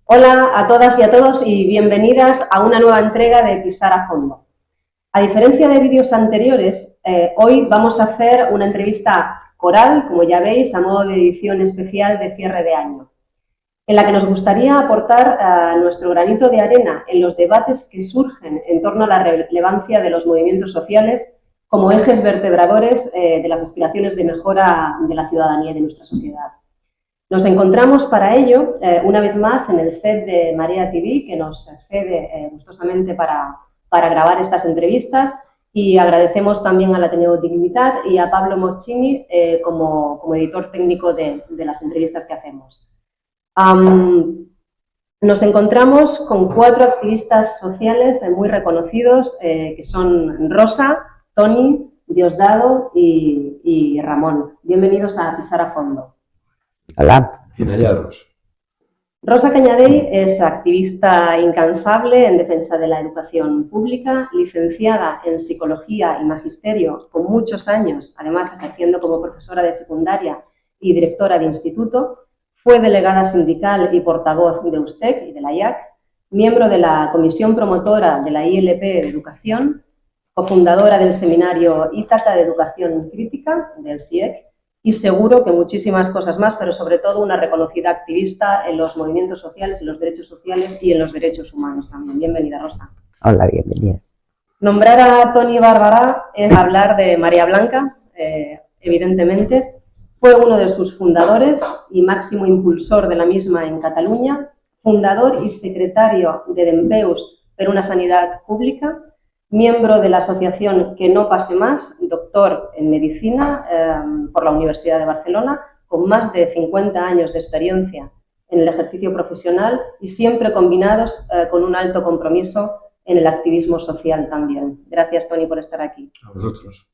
Hola a todas y a todos y bienvenidas a una nueva entrega de Pisar a Fondo. A diferencia de vídeos anteriores, hoy vamos a hacer una entrevista coral, como ya veis, a modo de edición especial de cierre de año, en la que nos gustaría aportar nuestro granito de arena en los debates que surgen en torno a la relevancia de los movimientos sociales como ejes vertebradores de las aspiraciones de mejora de la ciudadanía y de nuestra sociedad. Nos encontramos para ello, una vez más, en el set de Marea TV, que nos cede gustosamente para grabar estas entrevistas, y agradecemos también al Ateneo Dignitat y a Pablo Moschini como editor técnico de las entrevistas que hacemos. Nos encontramos con 4 activistas sociales muy reconocidos, que son Rosa, Toni, Diosdado y Ramón. Bienvenidos a Pisar a Fondo. Hola. Bien hallados. Rosa Cañadell es activista incansable en defensa de la educación pública, licenciada en Psicología y Magisterio con muchos años, además ejerciendo como profesora de secundaria y directora de instituto. Fue delegada sindical y portavoz de USTEC y de la IAC, miembro de la comisión promotora de la ILP de Educación, cofundadora del seminario Ítaca de Educación Crítica del CIEC, y seguro que muchísimas cosas más, pero sobre todo una reconocida activista en los movimientos sociales, en los derechos sociales y en los derechos humanos también. Bienvenida, Rosa. Hola, bienvenida. Nombrar a Toni Barbará es hablar de María Blanca, evidentemente. Fue uno de sus fundadores y máximo impulsor de la misma en Cataluña, fundador y secretario de Dempeus per una Sanidad Pública, miembro de la asociación Que no pase más, doctor en medicina por la Universidad de Barcelona, con más de 50 años de experiencia en el ejercicio profesional y siempre combinados con un alto compromiso en el activismo social también. Gracias, Toni, por estar aquí. A vosotros.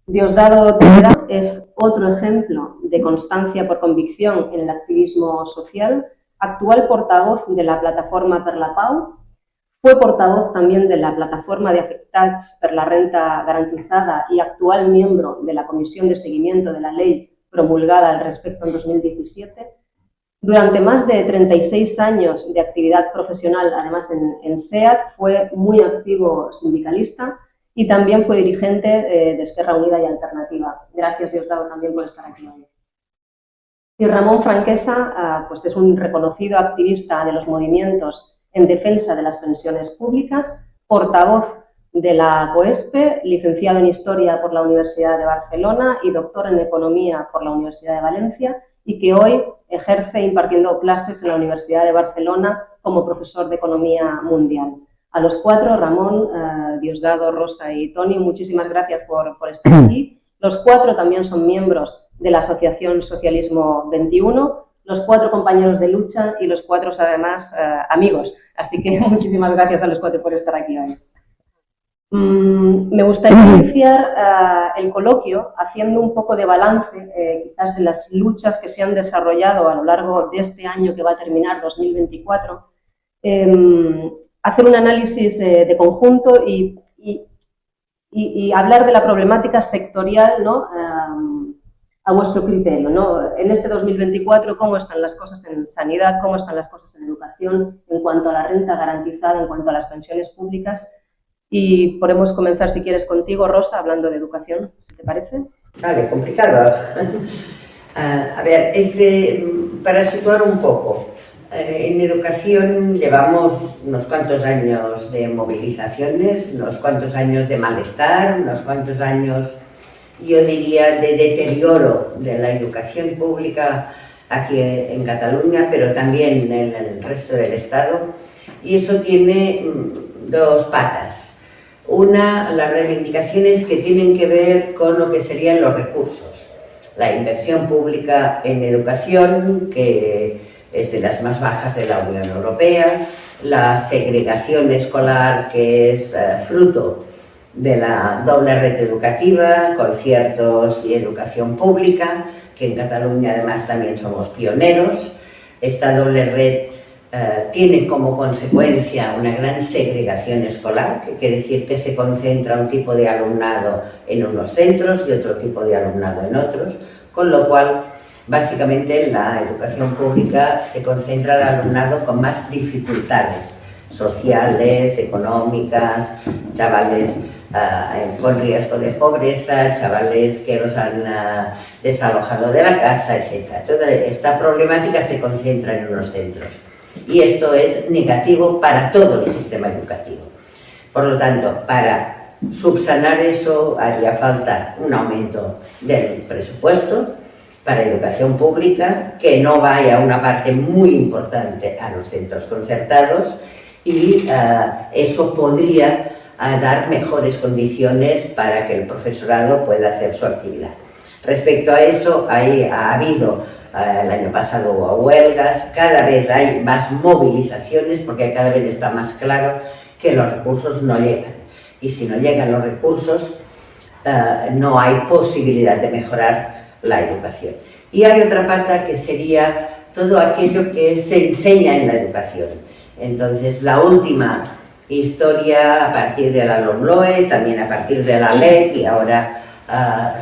Diosdado Tejeda es otro ejemplo de constancia por convicción en el activismo social, actual portavoz de la plataforma Per la Pau. Fue portavoz también de la plataforma de afectats per la renta garantizada y actual miembro de la comisión de seguimiento de la ley promulgada al respecto en 2017. Durante más de 36 años de actividad profesional, además en SEAT, fue muy activo sindicalista y también fue dirigente de Esquerra Unida y Alternativa. Gracias, Diosdado, también por estar aquí hoy. Y Ramón Franquesa, pues es un reconocido activista de los movimientos en defensa de las pensiones públicas, portavoz de la COESPE, licenciado en Historia por la Universidad de Barcelona y doctor en Economía por la Universidad de Valencia, y que hoy ejerce impartiendo clases en la Universidad de Barcelona como profesor de Economía Mundial. A los 4, Ramón, Diosdado, Rosa y Toni, muchísimas gracias por estar aquí. Los 4 también son miembros de la Asociación Socialismo 21, los 4 compañeros de lucha y los 4 además amigos. Así que muchísimas gracias a los 4 por estar aquí hoy. Me gustaría iniciar el coloquio haciendo un poco de balance quizás de las luchas que se han desarrollado a lo largo de este año que va a terminar, 2024, hacer un análisis de conjunto y hablar de la problemática sectorial, ¿no? A vuestro criterio, ¿no? En este 2024, ¿cómo están las cosas en sanidad? ¿Cómo están las cosas en educación? En cuanto a la renta garantizada, en cuanto a las pensiones públicas. Y podemos comenzar, si quieres, contigo, Rosa, hablando de educación, si te parece. Vale, complicado. A ver, para situar un poco, en educación llevamos unos cuantos años de movilizaciones, unos cuantos años de malestar, unos cuantos años, yo diría, de deterioro de la educación pública aquí en Cataluña, pero también en el resto del Estado. Y eso tiene 2 patas. Una, las reivindicaciones que tienen que ver con lo que serían los recursos. La inversión pública en educación, que es de las más bajas de la Unión Europea, la segregación escolar, que es fruto de la doble red educativa, conciertos y educación pública, que en Cataluña además también somos pioneros. Esta doble red tiene como consecuencia una gran segregación escolar, que quiere decir que se concentra un tipo de alumnado en unos centros y otro tipo de alumnado en otros, con lo cual Básicamente, la educación pública se concentra al alumnado con más dificultades sociales, económicas, chavales con riesgo de pobreza, chavales que los han desalojado de la casa, etc. Toda esta problemática se concentra en unos centros y esto es negativo para todo el sistema educativo. Por lo tanto, para subsanar eso haría falta un aumento del presupuesto para educación pública, que no vaya una parte muy importante a los centros concertados y eso podría dar mejores condiciones para que el profesorado pueda hacer su actividad. Respecto a eso, ha habido el año pasado huelgas, cada vez hay más movilizaciones porque cada vez está más claro que los recursos no llegan. Y si no llegan los recursos, no hay posibilidad de mejorar la educación. Y hay otra pata que sería todo aquello que se enseña en la educación. Entonces, la última historia a partir de la LOMLOE, también a partir de la LEC, y ahora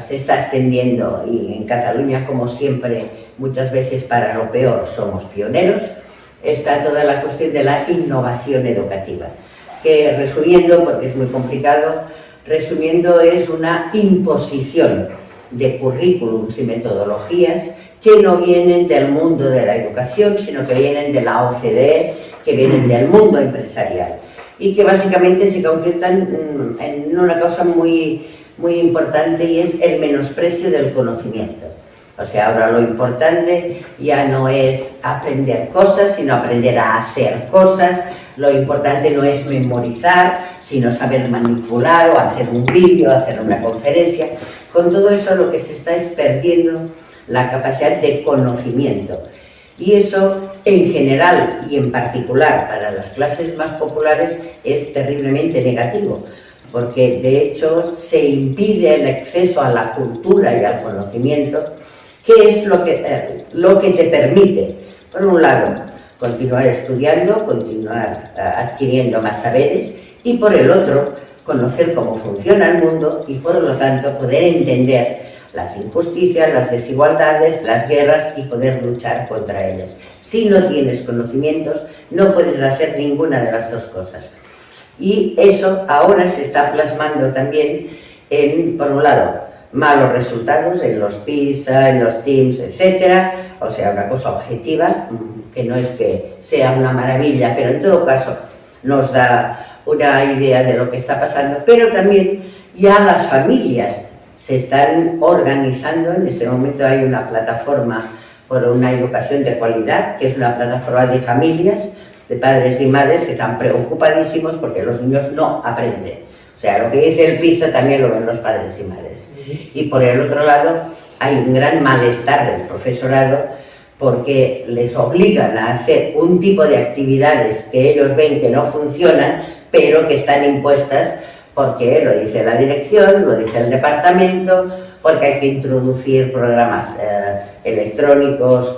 se está extendiendo, y en Cataluña, como siempre, muchas veces para lo peor somos pioneros, está toda la cuestión de la innovación educativa, que resumiendo, porque es muy complicado, resumiendo es una imposición de currículums y metodologías que no vienen del mundo de la educación, sino que vienen de la OCDE, que vienen del mundo empresarial y que básicamente se concretan en una cosa muy importante, y es el menosprecio del conocimiento. O sea, ahora lo importante ya no es aprender cosas, sino aprender a hacer cosas. Lo importante no es memorizar, sino saber manipular o hacer un vídeo, hacer una conferencia. Con todo eso lo que se está es perdiendo la capacidad de conocimiento. Y eso, en general y en particular para las clases más populares, es terriblemente negativo, porque de hecho se impide el acceso a la cultura y al conocimiento, que es lo que te permite, por un lado, continuar estudiando, continuar adquiriendo más saberes, y por el otro, conocer cómo funciona el mundo y por lo tanto poder entender las injusticias, las desigualdades, las guerras y poder luchar contra ellas. Si no tienes conocimientos, no puedes hacer ninguna de las dos cosas. Y eso ahora se está plasmando también en, por un lado, malos resultados en los PISA, en los TIMSS, etc. O sea, una cosa objetiva, que no es que sea una maravilla, pero en todo caso nos da una idea de lo que está pasando. Pero también ya las familias se están organizando. En este momento hay una plataforma por una educación de calidad, que es una plataforma de familias, de padres y madres que están preocupadísimos porque los niños no aprenden. O sea, lo que dice el PISA también lo ven los padres y madres. Y por el otro lado, hay un gran malestar del profesorado porque les obligan a hacer un tipo de actividades que ellos ven que no funcionan, pero que están impuestas porque lo dice la dirección, lo dice el departamento, porque hay que introducir programas electrónicos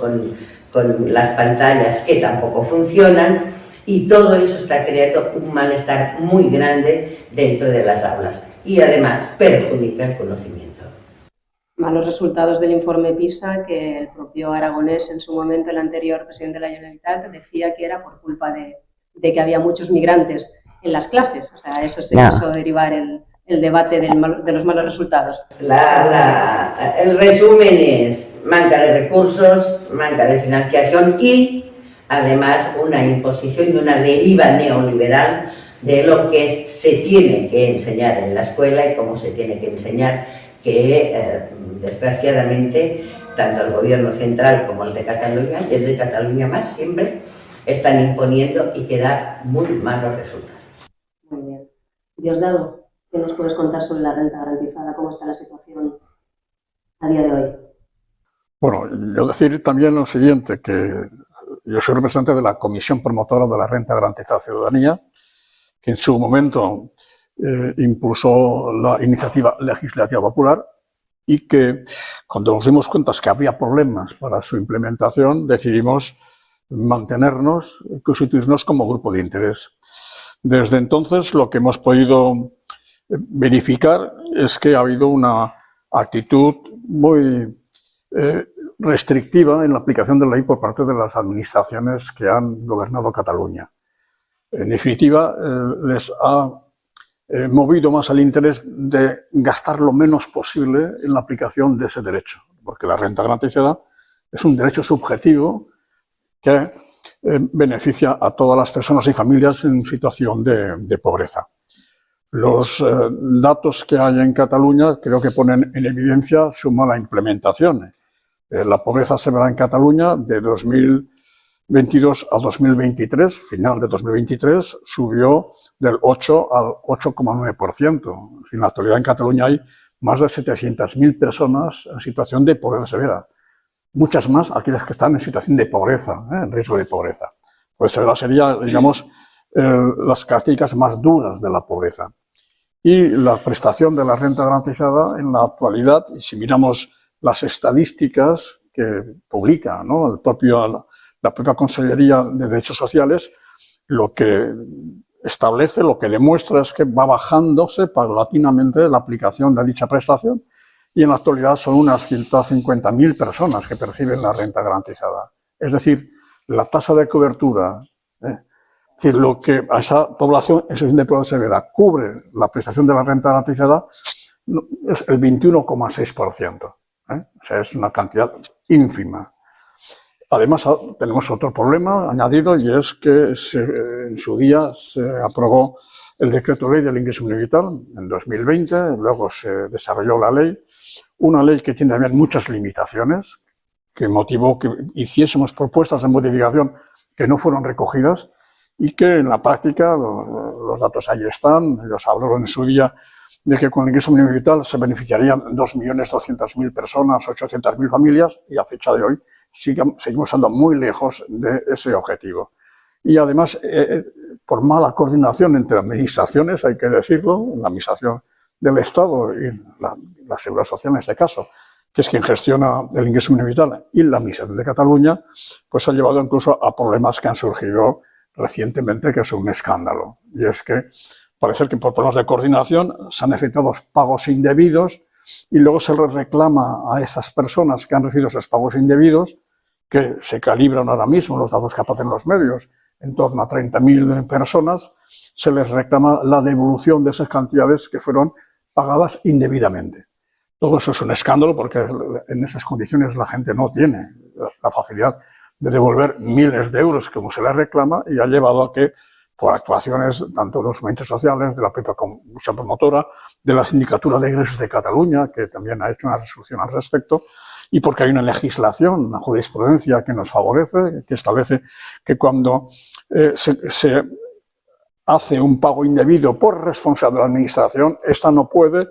con las pantallas que tampoco funcionan, y todo eso está creando un malestar muy grande dentro de las aulas y además perjudica el conocimiento. Malos resultados del informe PISA, que el propio Aragonés, en su momento, el anterior presidente de la Generalitat, decía que era por culpa de que había muchos migrantes en las clases. O sea, eso se quiso derivar el debate de los malos resultados. El resumen es manca de recursos, manca de financiación y, además, una imposición y una deriva neoliberal de lo que se tiene que enseñar en la escuela y cómo se tiene que enseñar, que desgraciadamente tanto el gobierno central como el de Cataluña, y el de Cataluña más siempre, están imponiendo y que da muy malos resultados. Muy bien. Diosdado, ¿qué nos puedes contar sobre la renta garantizada? ¿Cómo está la situación a día de hoy? Bueno, yo decir también lo siguiente, que yo soy representante de la Comisión Promotora de la Renta Garantizada Ciudadanía, que en su momento impulsó la iniciativa legislativa popular, y que cuando nos dimos cuenta que había problemas para su implementación, decidimos mantenernos, constituirnos como grupo de interés. Desde entonces, lo que hemos podido verificar es que ha habido una actitud muy restrictiva en la aplicación de la ley por parte de las administraciones que han gobernado Cataluña. En definitiva, les ha movido más al interés de gastar lo menos posible en la aplicación de ese derecho, porque la renta garantizada es un derecho subjetivo que beneficia a todas las personas y familias en situación de pobreza. Los datos que hay en Cataluña creo que ponen en evidencia su mala implementación. La pobreza severa en Cataluña de 2022 a 2023, final de 2023, subió del 8 al 8,9%. En la actualidad en Cataluña hay más de 700.000 personas en situación de pobreza severa. Muchas más aquellas que están en situación de pobreza, en riesgo de pobreza. Pues severa sería, digamos, las características más duras de la pobreza. Y la prestación de la renta garantizada en la actualidad, y si miramos las estadísticas que publica, ¿no?, la propia Consellería de Derechos Sociales, lo que establece, lo que demuestra es que va bajándose paulatinamente la aplicación de dicha prestación y en la actualidad son unas 150.000 personas que perciben la renta garantizada. Es decir, la tasa de cobertura, es decir, lo que a esa población en situación de pobreza severa cubre la prestación de la renta garantizada es el 21,6%. O sea, es una cantidad ínfima. Además, tenemos otro problema añadido y es que en su día se aprobó el decreto ley del ingreso mínimo vital en 2020, luego se desarrolló la ley, una ley que tiene también muchas limitaciones, que motivó que hiciésemos propuestas de modificación que no fueron recogidas y que en la práctica, los datos ahí están, ellos hablaron en su día de que con el ingreso mínimo vital se beneficiarían 2.200.000 personas, 800.000 familias, y a fecha de hoy seguimos estando muy lejos de ese objetivo. Y además, por mala coordinación entre administraciones, hay que decirlo, la administración del Estado y la Seguridad Social en este caso, que es quien gestiona el ingreso mínimo vital, y la Administración de Cataluña, pues ha llevado incluso a problemas que han surgido recientemente, que es un escándalo. Y es que parece que por problemas de coordinación se han efectuado pagos indebidos y luego se les reclama a esas personas que han recibido esos pagos indebidos, que se calibran ahora mismo los datos que aparecen en los medios, en torno a 30.000 personas, se les reclama la devolución de esas cantidades que fueron pagadas indebidamente. Todo eso es un escándalo porque en esas condiciones la gente no tiene la facilidad de devolver miles de euros como se les reclama y ha llevado a que, por actuaciones tanto de los movimientos sociales, de la propia comisión promotora, de la Sindicatura de Egresos de Cataluña, que también ha hecho una resolución al respecto, y porque hay una legislación, una jurisprudencia que nos favorece, que establece que cuando se hace un pago indebido por responsabilidad de la administración, esta no puede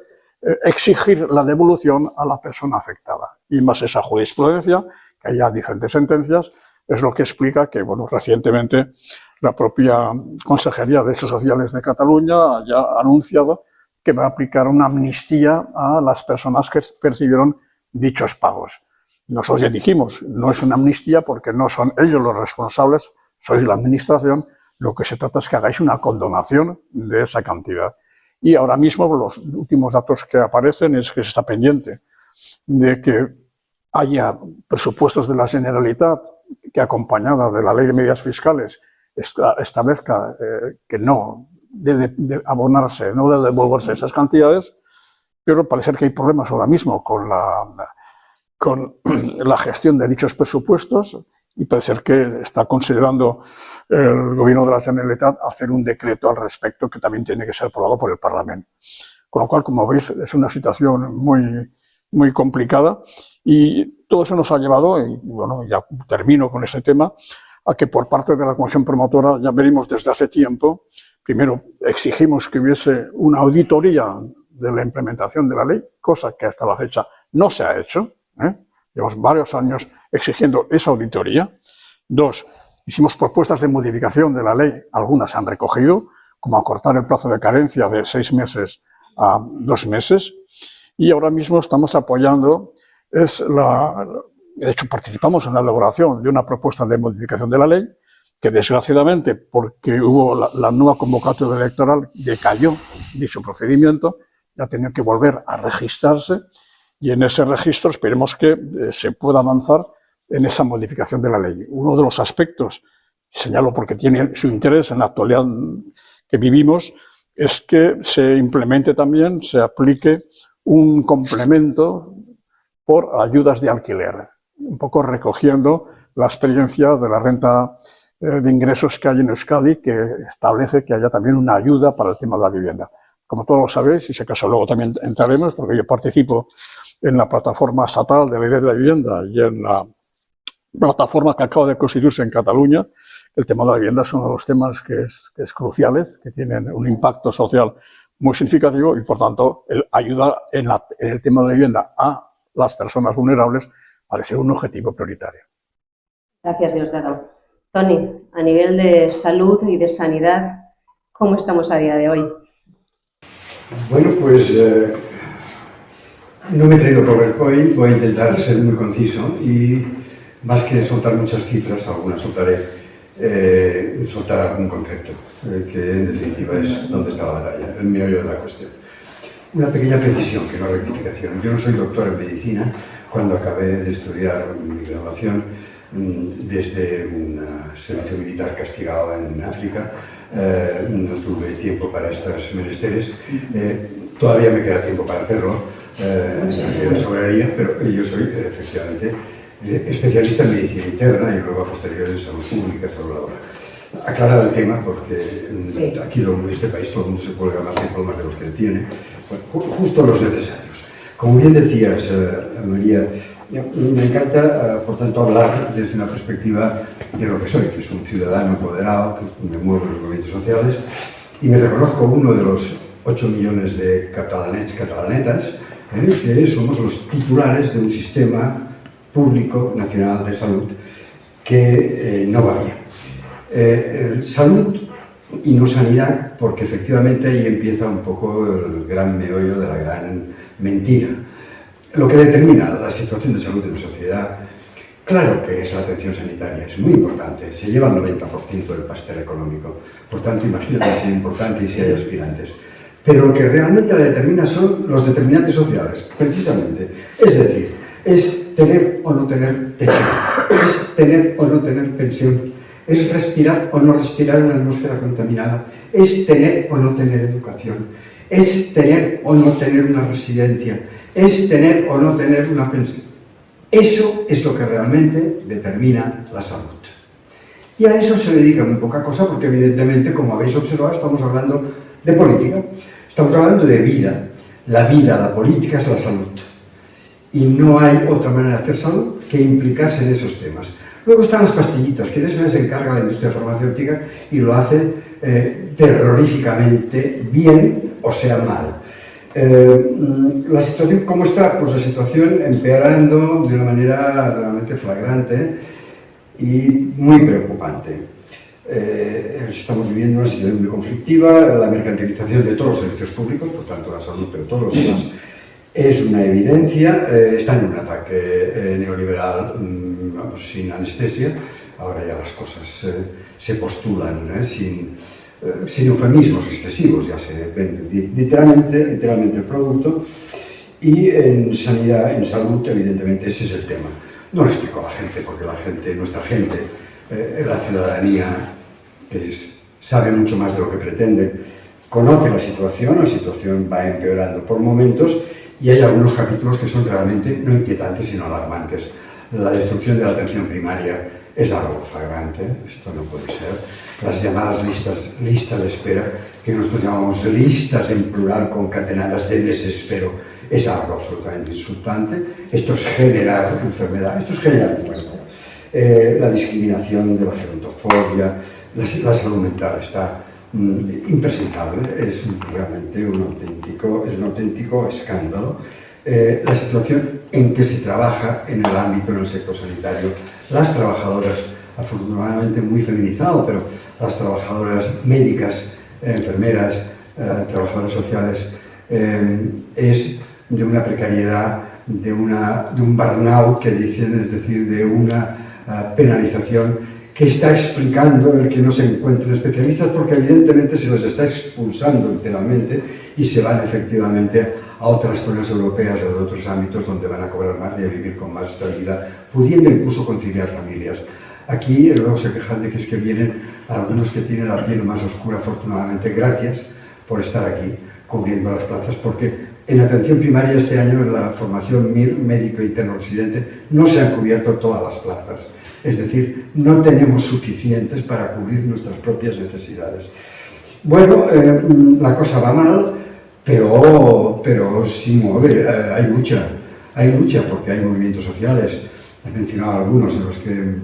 exigir la devolución a la persona afectada. Y más esa jurisprudencia, que haya diferentes sentencias, es lo que explica que, bueno, recientemente la propia Consejería de Derechos Sociales de Cataluña ya ha anunciado que va a aplicar una amnistía a las personas que percibieron dichos pagos. Nosotros ya dijimos, no es una amnistía porque no son ellos los responsables, sois la administración, lo que se trata es que hagáis una condonación de esa cantidad. Y ahora mismo los últimos datos que aparecen es que se está pendiente de que haya presupuestos de la Generalitat que, acompañada de la Ley de Medidas Fiscales, establezca que no debe abonarse, no debe devolverse esas cantidades, pero parece que hay problemas ahora mismo con la gestión de dichos presupuestos y parece que está considerando el Gobierno de la Generalitat hacer un decreto al respecto que también tiene que ser aprobado por el Parlamento. Con lo cual, como veis, es una situación muy complicada y todo eso nos ha llevado, y bueno, ya termino con este tema, a que por parte de la Comisión Promotora ya venimos desde hace tiempo. Primero, exigimos que hubiese una auditoría de la implementación de la ley, cosa que hasta la fecha no se ha hecho. Llevamos varios años exigiendo esa auditoría. Dos, hicimos propuestas de modificación de la ley, algunas se han recogido, como acortar el plazo de carencia de 6 meses a 2 meses. Y ahora mismo estamos apoyando, de hecho participamos en la elaboración de una propuesta de modificación de la ley, que desgraciadamente, porque hubo la nueva convocatoria electoral, decayó dicho procedimiento, ya tenía que volver a registrarse, Y en ese registro esperemos que se pueda avanzar en esa modificación de la ley. Uno de los aspectos, señalo porque tiene su interés en la actualidad que vivimos, es que se implemente también, se aplique un complemento por ayudas de alquiler, un poco recogiendo la experiencia de la renta de ingresos que hay en Euskadi, que establece que haya también una ayuda para el tema de la vivienda. Como todos lo sabéis, y si acaso luego también entraremos, porque yo participo en la plataforma estatal de la ley de la vivienda y en la plataforma que acaba de constituirse en Cataluña, el tema de la vivienda es uno de los temas que es cruciales, que tienen un impacto social muy significativo y, por tanto, ayuda en el tema de la vivienda a las personas vulnerables ha de ser un objetivo prioritario. Gracias, Diosdado. Toni, a nivel de salud y de sanidad, ¿cómo estamos a día de hoy? Bueno, pues no me he traído PowerPoint, voy a intentar ser muy conciso y más que soltar muchas cifras, algunas soltaré, soltar algún concepto, que en definitiva es dónde está la batalla, el meollo de la cuestión. Una pequeña precisión, que no rectificación. Yo no soy doctor en medicina. Cuando acabé de estudiar mi graduación, desde un servicio militar castigado en África, no tuve tiempo para estos menesteres. Todavía me queda tiempo para hacerlo, en la sobraría, pero yo soy efectivamente especialista en medicina interna y luego a posteriores en salud pública, salud laboral. Aclarar el tema, porque sí, aquí en este país todo el mundo se cuelga más diplomas de los que tiene, justo los necesarios. Como bien decías, María, me encanta, por tanto, hablar desde una perspectiva de lo que soy, que es un ciudadano empoderado, que me muevo en los movimientos sociales, y me reconozco uno de los 8 millones de catalanets, catalanetas, que somos los titulares de un sistema público nacional de salud que no va bien. Salud y no sanidad, porque efectivamente ahí empieza un poco el gran meollo de la gran mentira. Lo que determina la situación de salud de la sociedad, claro que es la atención sanitaria, es muy importante, se lleva el 90% del pastel económico, por tanto imagínate si es importante y si hay aspirantes. Pero lo que realmente la determina son los determinantes sociales, precisamente. Es decir, es tener o no tener techo, es tener o no tener pensión, es respirar o no respirar en una atmósfera contaminada, es tener o no tener educación, es tener o no tener una residencia, es tener o no tener una pensión. Eso es lo que realmente determina la salud. Y a eso se dedica muy poca cosa porque evidentemente, como habéis observado, estamos hablando de política, estamos hablando de vida. La vida, la política es la salud. Y no hay otra manera de hacer salud que implicarse en esos temas. Luego están las pastillitas, que de eso se encarga la industria farmacéutica y lo hace terroríficamente bien, o sea mal. La situación, ¿cómo está? Pues la situación empeorando de una manera realmente flagrante y muy preocupante. Estamos viviendo una situación muy conflictiva, la mercantilización de todos los servicios públicos, por tanto la salud, pero todos los demás, es una evidencia. Está en un ataque neoliberal, vamos, sin anestesia. Ahora ya las cosas se postulan sin eufemismos excesivos, ya se vende literalmente el producto. Y en sanidad, en salud, evidentemente ese es el tema. No lo explico a la gente, porque la gente, nuestra gente, la ciudadanía, sabe mucho más de lo que pretende, conoce la situación va empeorando por momentos y hay algunos capítulos que son realmente no inquietantes sino alarmantes. La destrucción de la atención primaria es algo flagrante, esto no puede ser. Las llamadas listas de espera, que nosotros llamamos listas en plural concatenadas de desespero, es algo absolutamente insultante. Esto es generar enfermedad, esto es generar muerte. La discriminación de la gerontofobia, la salud mental está impresentable, es realmente un auténtico escándalo. La situación en que se trabaja en el ámbito, en el sector sanitario, las trabajadoras, afortunadamente muy feminizado, pero las trabajadoras médicas, enfermeras, trabajadoras sociales, es de una precariedad, de un burnout que dicen, es decir, de una penalización que está explicando el que no se encuentren especialistas, porque evidentemente se les está expulsando enteramente y se van efectivamente a otras zonas europeas o de otros ámbitos donde van a cobrar más y a vivir con más estabilidad, pudiendo incluso conciliar familias. Aquí luego se quejan de que es que vienen algunos que tienen la piel más oscura, afortunadamente. Gracias por estar aquí cubriendo las plazas, porque en atención primaria este año en la formación MIR, médico interno residente, no se han cubierto todas las plazas. Es decir, no tenemos suficientes para cubrir nuestras propias necesidades. Bueno, la cosa va mal, pero sí mueve, hay lucha porque hay movimientos sociales. He mencionado algunos de los que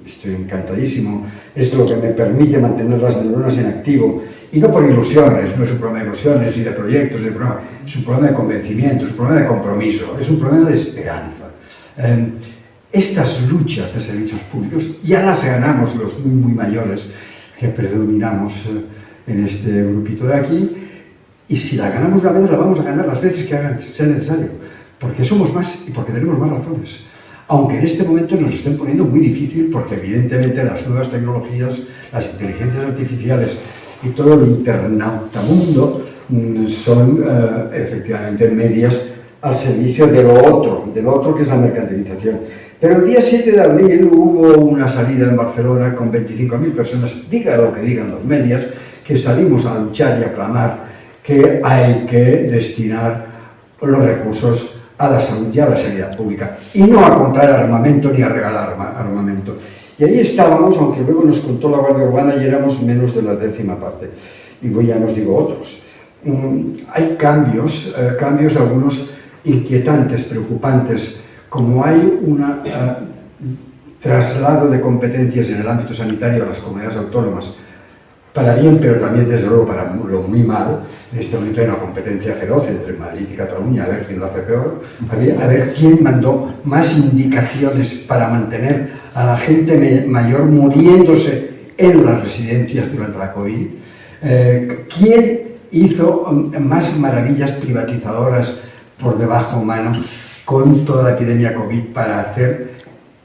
estoy encantadísimo. Es lo que me permite mantener las neuronas en activo. Y no por ilusiones, no es un problema de ilusiones y de proyectos, es un problema de convencimiento, es un problema de compromiso, es un problema de esperanza. Estas luchas de servicios públicos ya las ganamos los muy mayores que predominamos en este grupito de aquí, y si la ganamos una vez la vamos a ganar las veces que sea necesario, porque somos más y porque tenemos más razones. Aunque en este momento nos lo estén poniendo muy difícil, porque evidentemente las nuevas tecnologías, las inteligencias artificiales y todo el internautamundo son efectivamente medias al servicio de lo otro que es la mercantilización. Pero el día 7 de abril hubo una salida en Barcelona con 25.000 personas, diga lo que digan los medios, que salimos a luchar y a clamar que hay que destinar los recursos a la salud y a la sanidad pública, y no a comprar armamento ni a regalar armamento. Y ahí estábamos, aunque luego nos contó la Guardia Urbana y éramos menos de la 10ª parte. Y voy, ya nos digo otros. Hay cambios algunos inquietantes, preocupantes, como hay un traslado de competencias en el ámbito sanitario a las comunidades autónomas, para bien, pero también, desde luego, para lo muy mal. En este momento hay una competencia feroz entre Madrid y Cataluña, a ver quién lo hace peor, a ver quién mandó más indicaciones para mantener a la gente mayor muriéndose en las residencias durante la COVID, quién hizo más maravillas privatizadoras por debajo mano con toda la epidemia COVID para hacer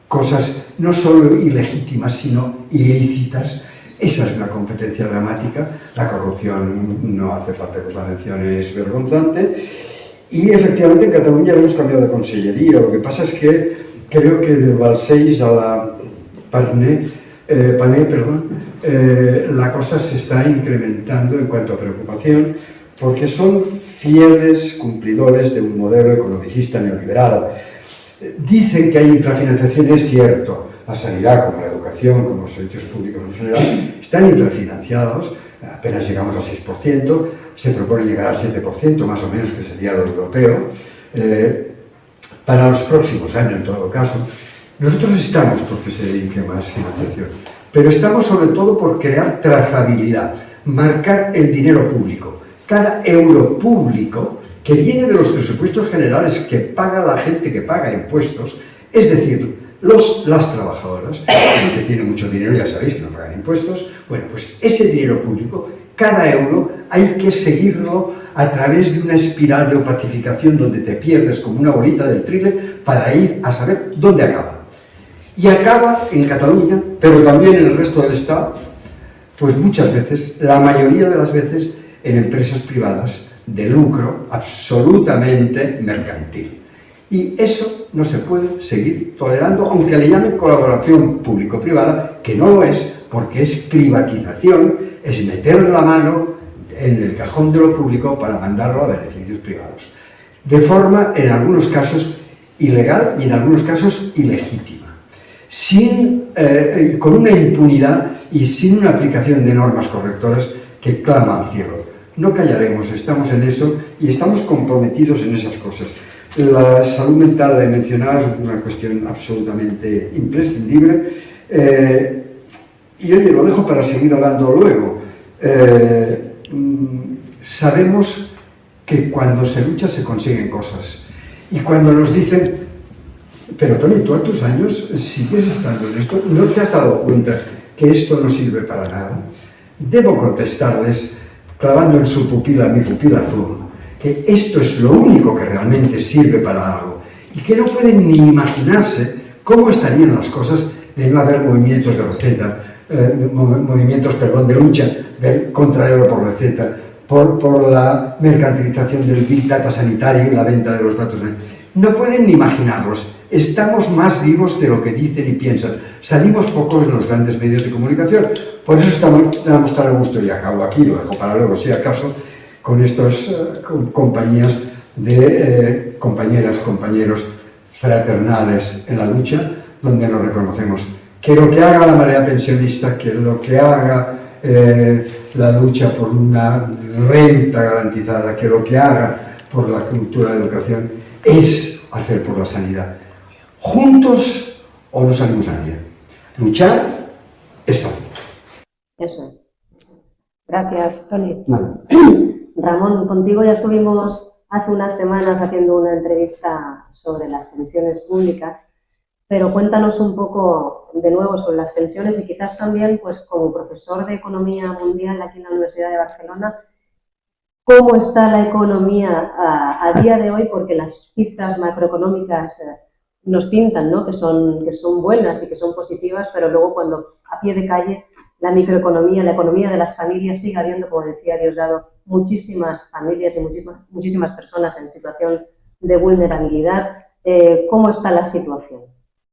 cosas no solo ilegítimas, sino ilícitas. Esa es una competencia dramática. La corrupción, no hace falta que os la mencione, es vergonzante. Y efectivamente en Cataluña hemos cambiado de consellería. Lo que pasa es que creo que del Balcells a la Pané, la cosa se está incrementando en cuanto a preocupación, porque son fieles cumplidores de un modelo economicista neoliberal. Dicen que hay infrafinanciación, es cierto. La sanidad, como la educación, como los servicios públicos en general, están infrafinanciados, apenas llegamos al 6%, se propone llegar al 7%, más o menos, que sería lo europeo, para los próximos años, en todo caso. Nosotros estamos porque se dedique más financiación, pero estamos sobre todo por crear trazabilidad, marcar el dinero público. Cada euro público que viene de los presupuestos generales que paga la gente que paga impuestos, es decir, las trabajadoras, que tienen mucho dinero, ya sabéis que no pagan impuestos. Bueno, pues ese dinero público, cada euro, hay que seguirlo a través de una espiral de opacificación donde te pierdes como una bolita del thriller para ir a saber dónde acaba. Y acaba en Cataluña, pero también en el resto del Estado, pues muchas veces, la mayoría de las veces, en empresas privadas de lucro absolutamente mercantil. Y eso no se puede seguir tolerando, aunque le llamen colaboración público-privada, que no lo es, porque es privatización, es meter la mano en el cajón de lo público para mandarlo a beneficios privados. De forma, en algunos casos, ilegal y en algunos casos ilegítima. Con una impunidad y sin una aplicación de normas correctoras que clama al cielo. No callaremos, estamos en eso y estamos comprometidos en esas cosas. La salud mental, la he mencionado, es una cuestión absolutamente imprescindible. Y oye, lo dejo para seguir hablando luego. Sabemos que cuando se lucha se consiguen cosas. Y cuando nos dicen, pero Toni, tú a tus años sigues estando en esto, ¿no te has dado cuenta que esto no sirve para nada? Debo contestarles, clavando en su pupila mi pupila azul, que esto es lo único que realmente sirve para algo y que no pueden ni imaginarse cómo estarían las cosas de no haber movimientos de receta, de lucha contra el euro por receta, por la mercantilización del Big Data sanitario y la venta de los datos. No pueden ni imaginarlos. Estamos más vivos de lo que dicen y piensan. Salimos pocos en los grandes medios de comunicación. Por eso estamos tan a gusto, y acabo aquí, lo dejo para luego, si acaso, con estas compañías de compañeras, compañeros fraternales en la lucha, donde nos reconocemos. Que lo que haga la marea pensionista, que lo que haga la lucha por una renta garantizada, que lo que haga por la cultura de educación, es hacer por la sanidad. Juntos o no salimos nadie. Luchar es salud. Eso es. Gracias, Toni. Vale. Ramón, contigo ya estuvimos hace unas semanas haciendo una entrevista sobre las pensiones públicas, pero cuéntanos un poco de nuevo sobre las pensiones y quizás también, pues como profesor de Economía Mundial aquí en la Universidad de Barcelona, ¿cómo está la economía a día de hoy? Porque las cifras macroeconómicas nos pintan, ¿no?, que son buenas y que son positivas, pero luego cuando a pie de calle la microeconomía, la economía de las familias, sigue habiendo, como decía Diosdado, muchísimas familias y muchísimas personas en situación de vulnerabilidad. ¿Cómo está la situación?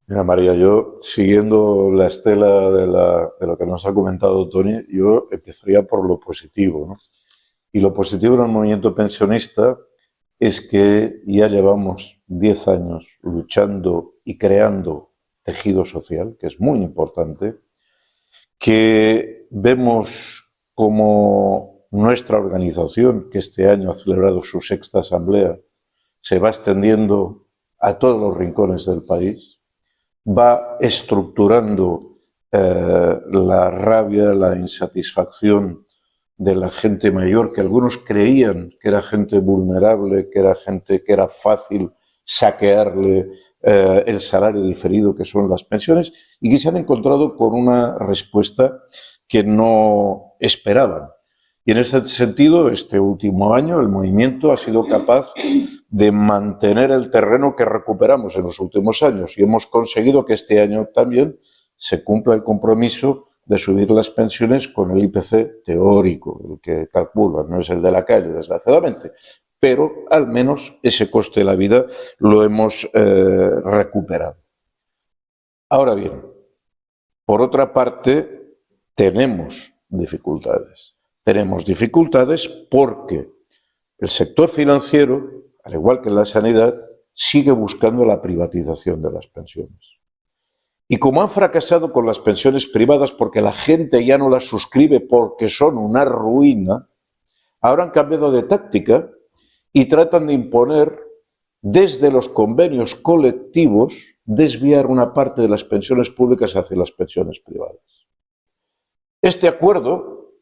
Mira, María, yo, siguiendo la estela de lo que nos ha comentado Toni, yo empezaría por lo positivo, ¿no? Y lo positivo en el movimiento pensionista es que ya llevamos 10 años luchando y creando tejido social, que es muy importante, que vemos como nuestra organización, que este año ha celebrado su 6ª asamblea, se va extendiendo a todos los rincones del país, va estructurando la rabia, la insatisfacción de la gente mayor, que algunos creían que era gente vulnerable, que era gente que era fácil saquearle el salario diferido, que son las pensiones, y que se han encontrado con una respuesta que no esperaban. Y en ese sentido, este último año, el movimiento ha sido capaz de mantener el terreno que recuperamos en los últimos años, y hemos conseguido que este año también se cumpla el compromiso de subir las pensiones con el IPC teórico, el que calcula, no es el de la calle, desgraciadamente, pero al menos ese coste de la vida lo hemos recuperado. Ahora bien, por otra parte, tenemos dificultades. Tenemos dificultades porque el sector financiero, al igual que en la sanidad, sigue buscando la privatización de las pensiones. Y como han fracasado con las pensiones privadas porque la gente ya no las suscribe porque son una ruina, ahora han cambiado de táctica y tratan de imponer desde los convenios colectivos desviar una parte de las pensiones públicas hacia las pensiones privadas. Este acuerdo,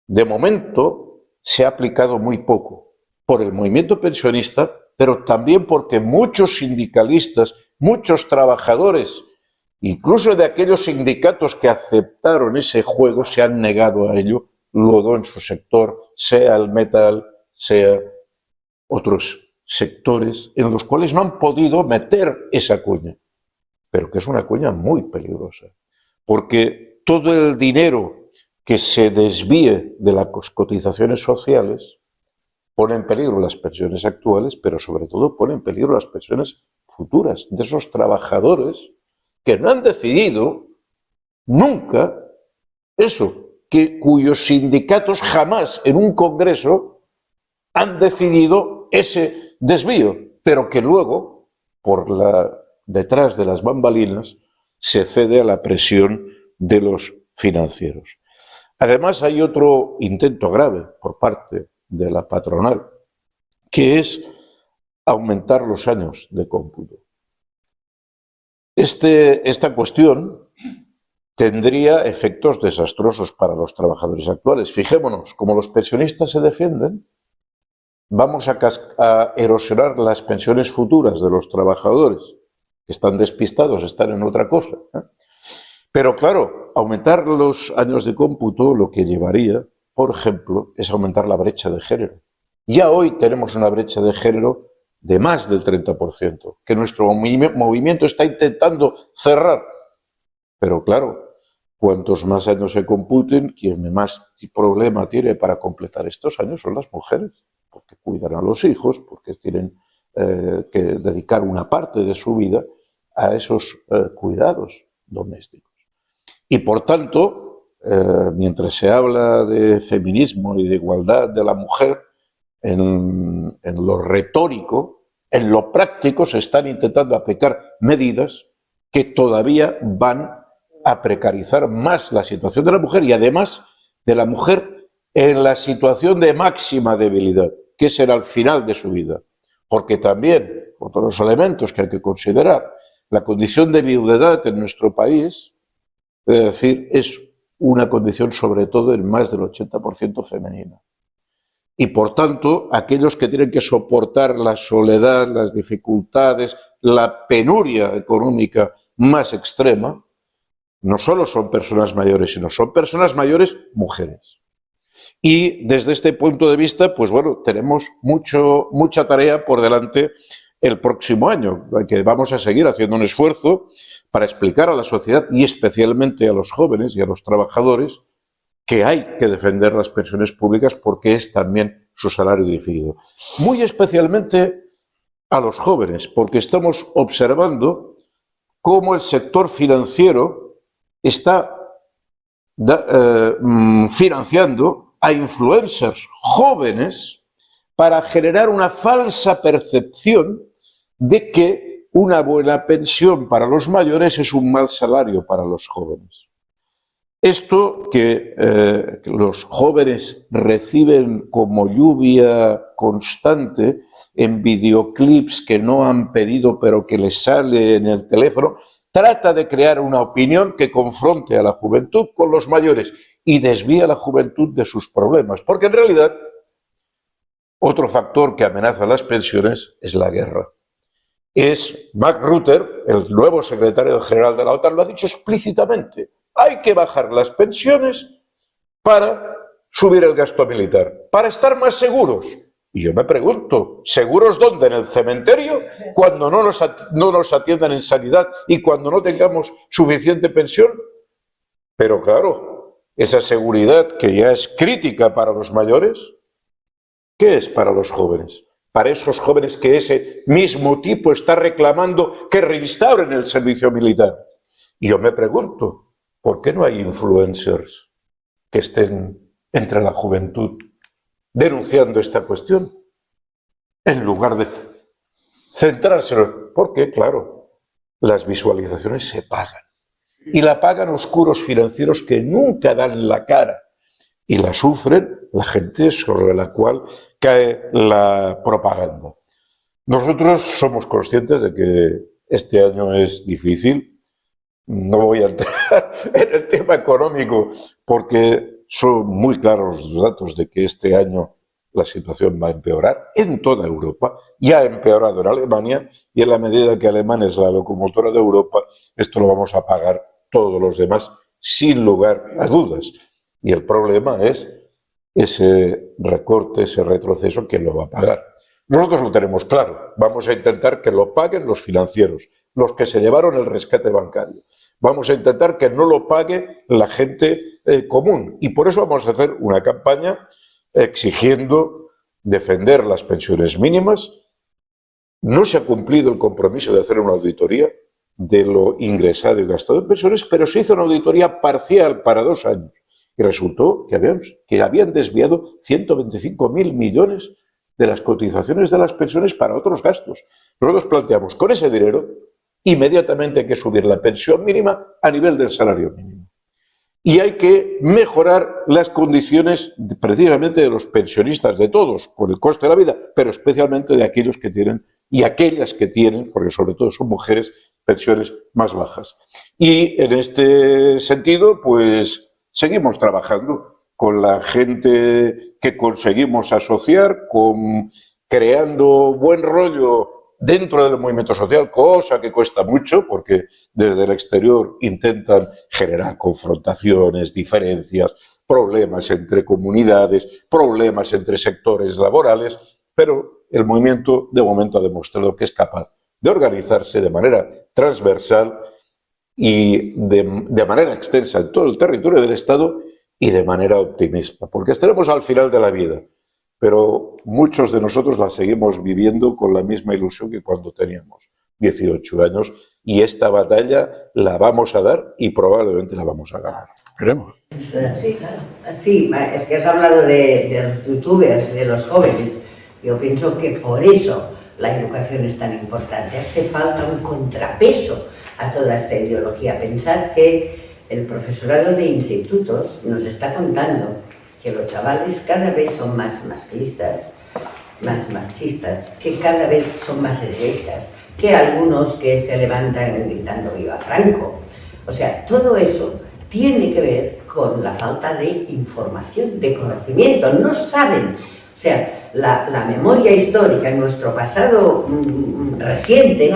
de momento, se ha aplicado muy poco por el movimiento pensionista, pero también porque muchos sindicalistas, muchos trabajadores, incluso de aquellos sindicatos que aceptaron ese juego, se han negado a ello, luego en su sector, sea el metal, sea otros sectores, en los cuales no han podido meter esa cuña, pero que es una cuña muy peligrosa, porque todo el dinero que se desvíe de las cotizaciones sociales pone en peligro las pensiones actuales, pero sobre todo pone en peligro las pensiones futuras de esos trabajadores que no han decidido nunca eso, cuyos sindicatos jamás en un congreso han decidido ese desvío, pero que luego, detrás de las bambalinas, se cede a la presión de los financieros. Además, hay otro intento grave por parte de la patronal, que es aumentar los años de cómputo. Esta cuestión tendría efectos desastrosos para los trabajadores actuales. Fijémonos, como los pensionistas se defienden, vamos a erosionar las pensiones futuras de los trabajadores, que están despistados, están en otra cosa, ¿eh? Pero claro, aumentar los años de cómputo lo que llevaría, por ejemplo, es aumentar la brecha de género. Ya hoy tenemos una brecha de género de más del 30%, que nuestro movimiento está intentando cerrar. Pero claro, cuantos más años se computen, quien más problema tiene para completar estos años son las mujeres, porque cuidan a los hijos, porque tienen que dedicar una parte de su vida a esos cuidados domésticos. Y por tanto, mientras se habla de feminismo y de igualdad de la mujer, en lo retórico, en lo práctico se están intentando aplicar medidas que todavía van a precarizar más la situación de la mujer y además de la mujer en la situación de máxima debilidad, que será el final de su vida. Porque también, otros elementos que hay que considerar, la condición de viudedad en nuestro país, es decir, es una condición sobre todo en más del 80% femenina. Y por tanto, aquellos que tienen que soportar la soledad, las dificultades, la penuria económica más extrema, no solo son personas mayores, sino son personas mayores mujeres. Y desde este punto de vista, pues bueno, tenemos mucha tarea por delante el próximo año, que vamos a seguir haciendo un esfuerzo para explicar a la sociedad y especialmente a los jóvenes y a los trabajadores que hay que defender las pensiones públicas porque es también su salario diferido. Muy especialmente a los jóvenes, porque estamos observando cómo el sector financiero está financiando a influencers jóvenes para generar una falsa percepción de que una buena pensión para los mayores es un mal salario para los jóvenes. Esto que los jóvenes reciben como lluvia constante en videoclips que no han pedido pero que les sale en el teléfono, trata de crear una opinión que confronte a la juventud con los mayores y desvía a la juventud de sus problemas. Porque en realidad otro factor que amenaza las pensiones es la guerra. Mark Rutte, el nuevo secretario general de la OTAN, lo ha dicho explícitamente. Hay que bajar las pensiones para subir el gasto militar, para estar más seguros. Y yo me pregunto, ¿seguros dónde? ¿En el cementerio? Cuando no nos atiendan en sanidad y cuando no tengamos suficiente pensión. Pero claro, esa seguridad que ya es crítica para los mayores, ¿qué es para los jóvenes? Para esos jóvenes que ese mismo tipo está reclamando que reinstauren el servicio militar. Y yo me pregunto, ¿por qué no hay influencers que estén entre la juventud denunciando esta cuestión? En lugar de centrarse en... Porque, claro, las visualizaciones se pagan. Y la pagan oscuros financieros que nunca dan la cara. Y la sufren la gente sobre la cual cae la propaganda. Nosotros somos conscientes de que este año es difícil. No voy a entrar en el tema económico porque son muy claros los datos de que este año la situación va a empeorar en toda Europa. Ya ha empeorado en Alemania y en la medida que Alemania es la locomotora de Europa, esto lo vamos a pagar todos los demás sin lugar a dudas. Y el problema es ese recorte, ese retroceso, ¿quién lo va a pagar? Nosotros lo tenemos claro. Vamos a intentar que lo paguen los financieros, los que se llevaron el rescate bancario. Vamos a intentar que no lo pague la gente común. Y por eso vamos a hacer una campaña exigiendo defender las pensiones mínimas. No se ha cumplido el compromiso de hacer una auditoría de lo ingresado y gastado en pensiones, pero se hizo una auditoría parcial para 2 años. Y resultó que habían desviado 125.000 millones de las cotizaciones de las pensiones para otros gastos. Nosotros planteamos, con ese dinero, inmediatamente hay que subir la pensión mínima a nivel del salario mínimo. Y hay que mejorar las condiciones precisamente de los pensionistas, de todos, por el coste de la vida, pero especialmente de aquellos que tienen y aquellas que tienen, porque sobre todo son mujeres, pensiones más bajas. Y en este sentido, pues seguimos trabajando con la gente que conseguimos asociar, creando buen rollo dentro del movimiento social, cosa que cuesta mucho porque desde el exterior intentan generar confrontaciones, diferencias, problemas entre comunidades, problemas entre sectores laborales, pero el movimiento de momento ha demostrado que es capaz de organizarse de manera transversal y de manera extensa en todo el territorio del Estado y de manera optimista, porque estaremos al final de la vida, pero muchos de nosotros la seguimos viviendo con la misma ilusión que cuando teníamos 18 años, y esta batalla la vamos a dar y probablemente la vamos a ganar. Queremos. Sí, claro. Sí, es que has hablado de los youtubers, de los jóvenes. Yo pienso que por eso la educación es tan importante. Hace falta un contrapeso a toda esta ideología. Pensad que el profesorado de institutos nos está contando que los chavales cada vez son más masclistas, más machistas, que cada vez son más derechas, que algunos que se levantan gritando ¡Viva Franco! O sea, todo eso tiene que ver con la falta de información, de conocimiento. No saben, o sea, la memoria histórica en nuestro pasado reciente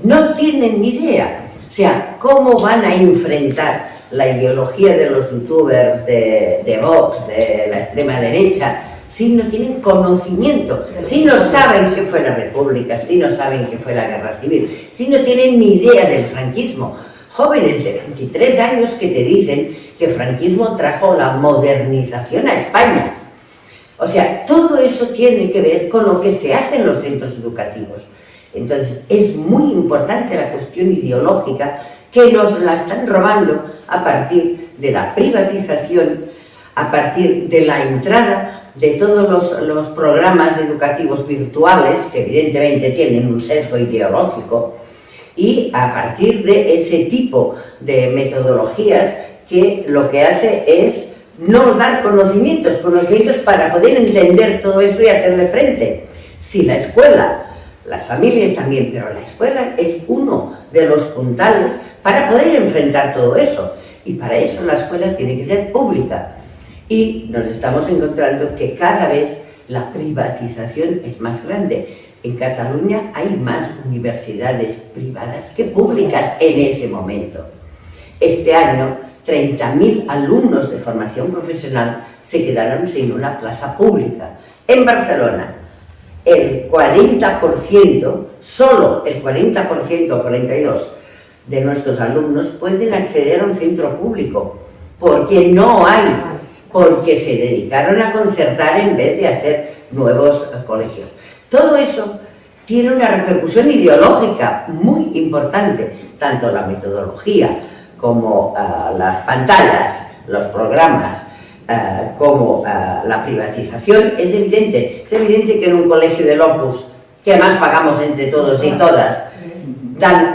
no tienen ni idea. O sea, ¿cómo van a enfrentar la ideología de los youtubers, de Vox, de la extrema derecha, si no tienen conocimiento, si no saben qué fue la República, si no saben qué fue la Guerra Civil, si no tienen ni idea del franquismo? Jóvenes de 23 años que te dicen que el franquismo trajo la modernización a España. O sea, todo eso tiene que ver con lo que se hace en los centros educativos. Entonces, es muy importante la cuestión ideológica que nos la están robando a partir de la privatización, a partir de la entrada de todos los programas educativos virtuales, que evidentemente tienen un sesgo ideológico, y a partir de ese tipo de metodologías que lo que hace es no dar conocimientos para poder entender todo eso y hacerle frente. Si la escuela, las familias también, pero la escuela es uno de los puntales para poder enfrentar todo eso, y para eso la escuela tiene que ser pública. Y nos estamos encontrando que cada vez la privatización es más grande. En Cataluña hay más universidades privadas que públicas en ese momento. Este año, 30.000 alumnos de formación profesional se quedaron sin una plaza pública. En Barcelona, el 40%, solo el 40% o 42% de nuestros alumnos pueden acceder a un centro público, porque no hay, porque se dedicaron a concertar en vez de hacer nuevos colegios. Todo eso tiene una repercusión ideológica muy importante, tanto la metodología como las pantallas, los programas, como la privatización. Es evidente que en un colegio del Opus, que además pagamos entre todos y todas, dan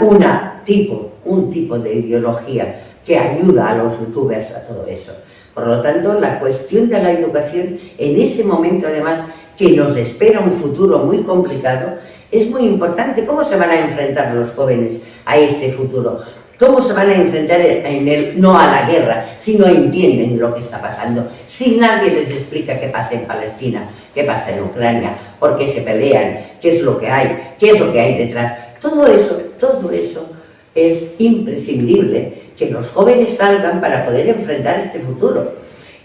un tipo de ideología que ayuda a los youtubers a todo eso. Por lo tanto, la cuestión de la educación, en ese momento además, que nos espera un futuro muy complicado, es muy importante. ¿Cómo se van a enfrentar los jóvenes a este futuro? ¿Cómo se van a enfrentar en él, no a la guerra, si no entienden lo que está pasando? Si nadie les explica qué pasa en Palestina, qué pasa en Ucrania, por qué se pelean, qué es lo que hay detrás. Todo eso es imprescindible que los jóvenes salgan para poder enfrentar este futuro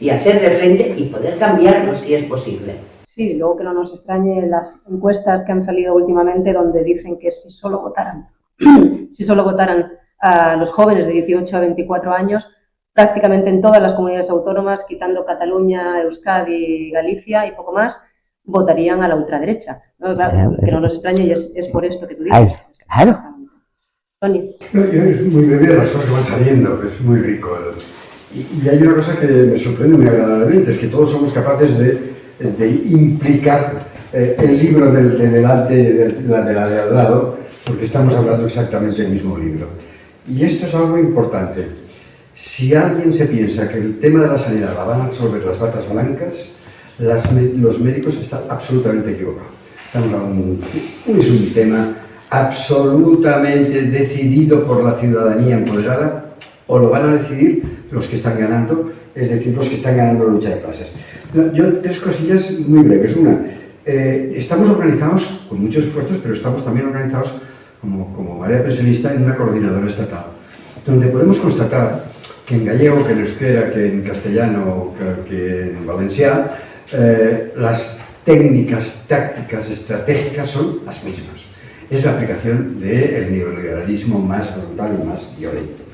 y hacerle frente y poder cambiarlo si es posible. Sí, luego que no nos extrañe las encuestas que han salido últimamente donde dicen que si solo votaran a los jóvenes de 18 a 24 años, prácticamente en todas las comunidades autónomas, quitando Cataluña, Euskadi, Galicia y poco más, votarían a la ultraderecha. ¿No? Claro, que no nos extrañe y es por esto que tú dices. Claro. Tony. No, yo es muy breve las cosas que van saliendo, que es muy rico. Y hay una cosa que me sorprende muy agradablemente, es que todos somos capaces de implicar el libro de delante de la de al lado, porque estamos hablando exactamente del mismo libro. Y esto es algo importante. Si alguien se piensa que el tema de la sanidad la van a resolver las batas blancas, los médicos están absolutamente equivocados. Estamos hablando es un tema absolutamente decidido por la ciudadanía empoderada, o lo van a decidir los que están ganando, es decir, los que están ganando la lucha de clases. Yo, tres cosillas muy breves. Una, estamos organizados con muchos esfuerzos, pero estamos también organizados como marea pensionista en una coordinadora estatal, donde podemos constatar que en gallego, que en euskera, que en castellano, que en valenciano, las técnicas, tácticas, estratégicas son las mismas. Es la aplicación del neoliberalismo más brutal y más violento.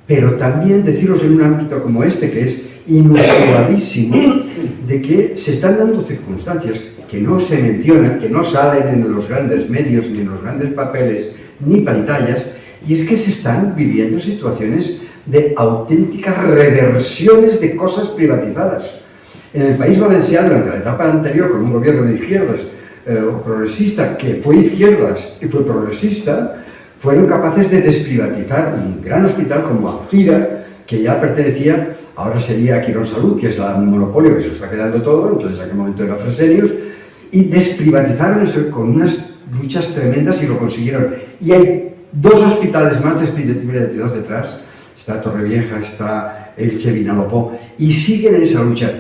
pero también deciros en un ámbito como este, que es inusualísimo, de que se están dando circunstancias que no se mencionan, que no salen en los grandes medios, ni en los grandes papeles, ni pantallas, y es que se están viviendo situaciones de auténticas reversiones de cosas privatizadas. En el País Valenciano, durante la etapa anterior, con un gobierno de izquierdas o progresista, que fue izquierdas y fue progresista, fueron capaces de desprivatizar un gran hospital como Alcira, que ya pertenecía, ahora sería Quirón Salud, que es el monopolio que se lo está quedando todo, entonces en aquel momento era Fresenius, y desprivatizaron eso con unas luchas tremendas y lo consiguieron. Y hay dos hospitales más desprivatizados detrás, está Torrevieja, está Elche, Vinalopó, y siguen en esa lucha.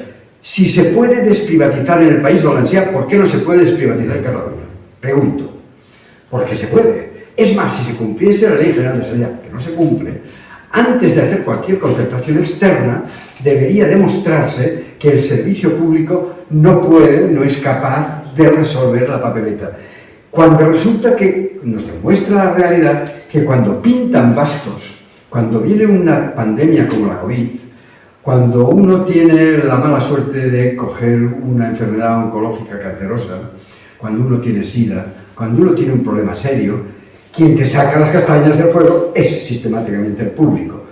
Si se puede desprivatizar en el País Valenciano, ¿por qué no se puede desprivatizar en Cataluña? Pregunto. Porque se puede. Es más, si se cumpliese la Ley General de Sanidad, que no se cumple, antes de hacer cualquier concertación externa, debería demostrarse que el servicio público no puede, no es capaz de resolver la papeleta. Cuando resulta que nos demuestra la realidad que cuando pintan bastos, cuando viene una pandemia como la COVID, cuando uno tiene la mala suerte de coger una enfermedad oncológica cancerosa, cuando uno tiene SIDA, cuando uno tiene un problema serio, quien te saca las castañas del fuego es sistemáticamente el público.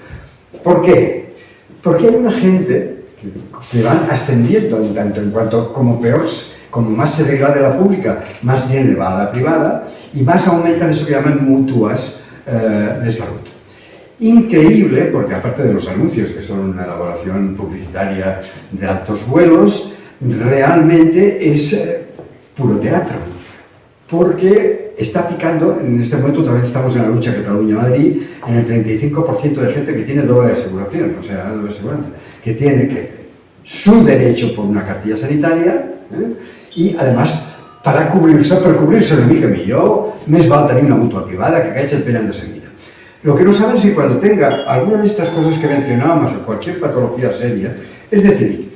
¿Por qué? Porque hay una gente que van ascendiendo en tanto en cuanto como peor, como más se degrade la pública, más bien le va a la privada y más aumentan eso que llaman mutuas de salud. Increíble, porque aparte de los anuncios, que son una elaboración publicitaria de altos vuelos, realmente es puro teatro, porque está picando, en este momento otra vez estamos en la lucha Cataluña-Madrid, en el 35% de gente que tiene doble aseguración, o sea, doble aseguranza, que tiene su derecho por una cartilla sanitaria, y además para cubrirse, per cubrirse una mica millor, més val tenir una mutua privada que aquests et venen de seguida. Lo que no saben es que cuando tenga alguna de estas cosas que mencionábamos o cualquier patología seria, es decir,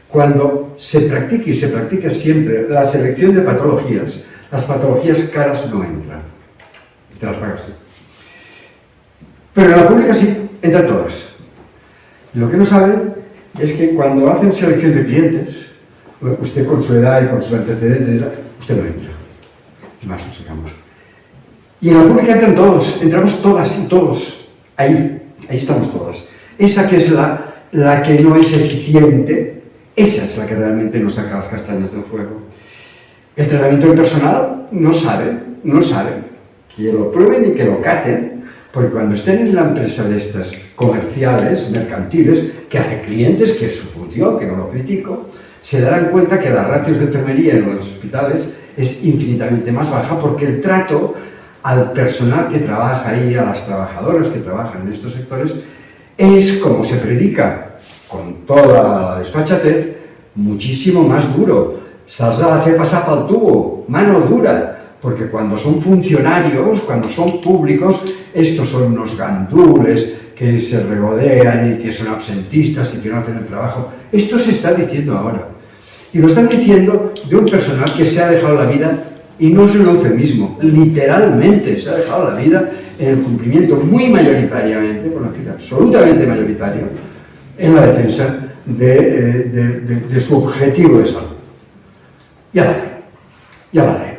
cuando se practique y se practica siempre la selección de patologías, las patologías caras no entran, te las pagas tú. Pero en la pública sí, entran todas. Lo que no saben es que cuando hacen selección de clientes, usted con su edad y con sus antecedentes, usted no entra. Es más, nos sacamos. Y en la pública entran todos, entramos todas y todos. Ahí estamos todas. Esa que es la que no es eficiente, esa es la que realmente nos saca las castañas del fuego. El tratamiento del personal no saben que lo prueben y que lo caten, porque cuando estén en la empresa de estas comerciales, mercantiles, que hace clientes, que es su función, que no lo critico, se darán cuenta que las ratios de enfermería en los hospitales es infinitamente más baja, porque el trato al personal que trabaja ahí, a las trabajadoras que trabajan en estos sectores, es, como se predica con toda la desfachatez, muchísimo más duro. Se'ls ha de fer passar pel tubo, mano dura, porque cuando son funcionarios, cuando son públicos, estos son unos gandules que se regodean y que son absentistas y que no hacen el trabajo. Esto se está diciendo ahora. Y lo están diciendo de un personal que se ha dejado la vida, y no es un eufemismo, literalmente se ha dejado la vida en el cumplimiento muy mayoritariamente, por no decir absolutamente mayoritario, en la defensa de su objetivo de salud. Ja vale.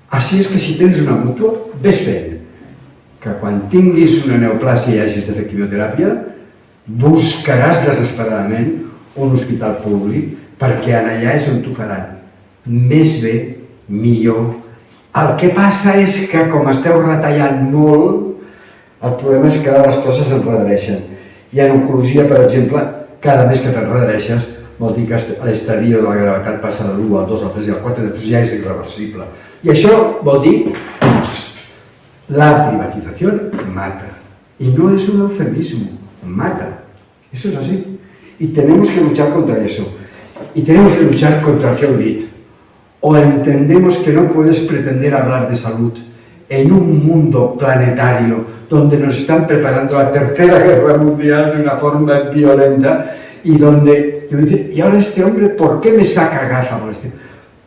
Així és que si tens una mútua, ves fent que quan tinguis una neoplàsia i hagis de fer quimioteràpia, buscaràs desesperadament un hospital públic perquè allà és on t'ho faran. Més bé, millor. El que passa és que, com esteu retallant molt, el problema és que les coses s'enredareixen. I en oncologia, per exemple, cada mes que t'enredareixes vol dir que l'estadio de la gravetat passa de l'1 al 2 al 3 i al 4, després ja és irreversible. I això vol dir la privatización mata. Y no es un eufemismo, mata. Eso es así. Y tenemos que luchar contra eso. Y tenemos que luchar contra el que heu dit. O entendemos que no puedes pretender hablar de salud en un mundo planetario donde nos están preparando la tercera guerra mundial de una forma violenta y donde yo dice, y ahora este hombre, ¿por qué me saca Gaza?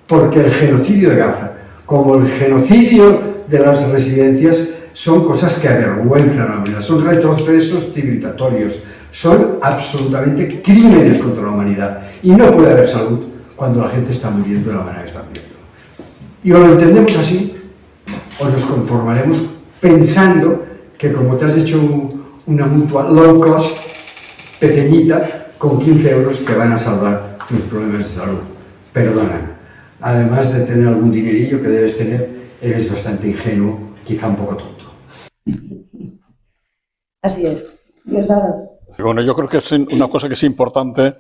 Porque el genocidio de Gaza, como el genocidio de las residencias, son cosas que avergüenzan a la humanidad, son retrocesos civilizatorios, son absolutamente crímenes contra la humanidad. Y no puede haber salud cuando la gente está muriendo de la manera que está muriendo. Y o lo entendemos así, o nos conformaremos pensando que como te has hecho una mutua low cost, pequeñita, con 15 euros te van a salvar tus problemas de salud. Perdona, además de tener algún dinerillo que debes tener, eres bastante ingenuo, quizá un poco tonto. Así es. Diosdado. Bueno, yo creo que es una cosa que es importante,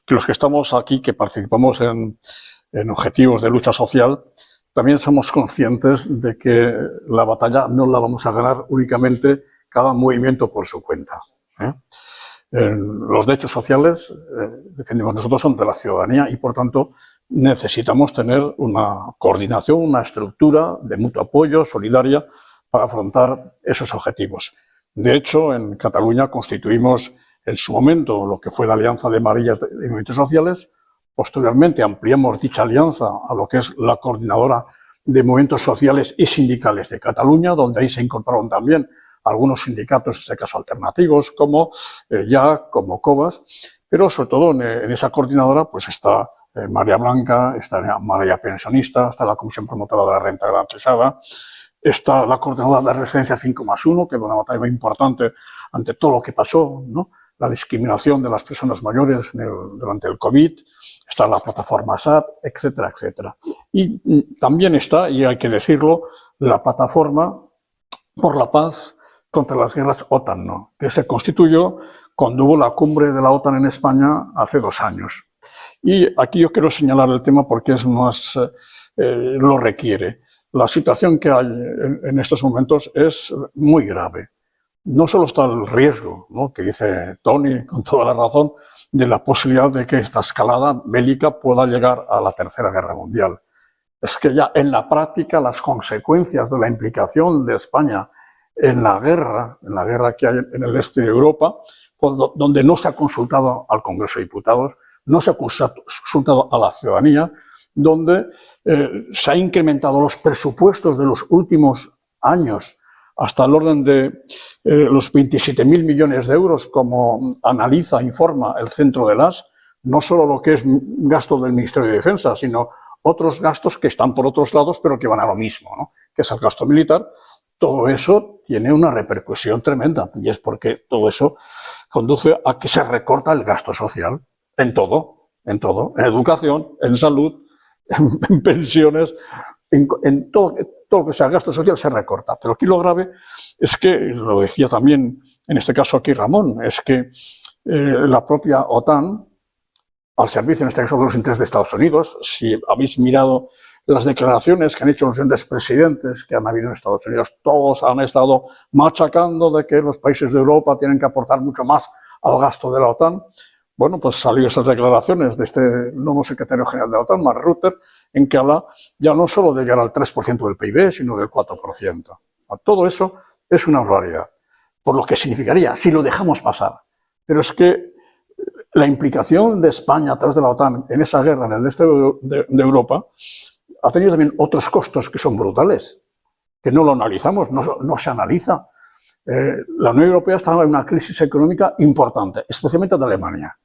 que los que estamos aquí, que participamos en objetivos de lucha social, también somos conscientes de que la batalla no la vamos a ganar únicamente cada movimiento por su cuenta. Los derechos sociales, defendemos nosotros, son de la ciudadanía y, por tanto, necesitamos tener una coordinación, una estructura de mutuo apoyo, solidaria, para afrontar esos objetivos. De hecho, en Cataluña constituimos en su momento lo que fue la Alianza de Marillas de Movimientos Sociales. Posteriormente ampliamos dicha alianza a lo que es la Coordinadora de Movimientos Sociales y Sindicales de Cataluña, donde ahí se incorporaron también algunos sindicatos, en este caso alternativos, como ya como COVAS, pero sobre todo en esa coordinadora pues está María Blanca, está María Pensionista, está la Comisión Promotora de la Renta Garantizada, está la coordinadora de Residencia 5+1, que es una batalla muy importante ante todo lo que pasó, ¿no? La discriminación de las personas mayores durante el COVID, está la plataforma SAT, etcétera, etcétera. Y también está, y hay que decirlo, la plataforma por la paz contra las guerras OTAN, ¿no? Que se constituyó cuando hubo la cumbre de la OTAN en España hace 2 años. Y aquí yo quiero señalar el tema porque es más, lo requiere. La situación que hay en estos momentos es muy grave. No solo está el riesgo, ¿no?, que dice Tony con toda la razón, de la posibilidad de que esta escalada bélica pueda llegar a la Tercera Guerra Mundial. Es que ya en la práctica las consecuencias de la implicación de España en la guerra que hay en el este de Europa, donde no se ha consultado al Congreso de Diputados, no se ha consultado a la ciudadanía, donde se han incrementado los presupuestos de los últimos años hasta el orden de los 27.000 millones de euros, como informa el Centro de las, no solo lo que es gasto del Ministerio de Defensa, sino otros gastos que están por otros lados, pero que van a lo mismo, ¿no?, que es el gasto militar. Todo eso tiene una repercusión tremenda, y es porque todo eso conduce a que se recorta el gasto social en todo, en educación, en salud, en pensiones, en todo lo que sea gasto social se recorta. Pero aquí lo grave es que, lo decía también en este caso aquí Ramón, es que la propia OTAN, al servicio en este caso de los intereses de Estados Unidos, si habéis mirado las declaraciones que han hecho los grandes presidentes que han habido en Estados Unidos, todos han estado machacando de que los países de Europa tienen que aportar mucho más al gasto de la OTAN. Bueno, pues salió esas declaraciones de este nuevo secretario general de la OTAN, Mark Rutte, en que habla ya no solo de llegar al 3% del PIB, sino del 4%. Todo eso es una barbaridad, por lo que significaría si lo dejamos pasar. Pero es que la implicación de España a través de la OTAN en esa guerra en el este de Europa ha tenido también otros costos que son brutales, que no lo analizamos, no se analiza. La Unión Europea estaba en una crisis económica importante, especialmente en Alemania.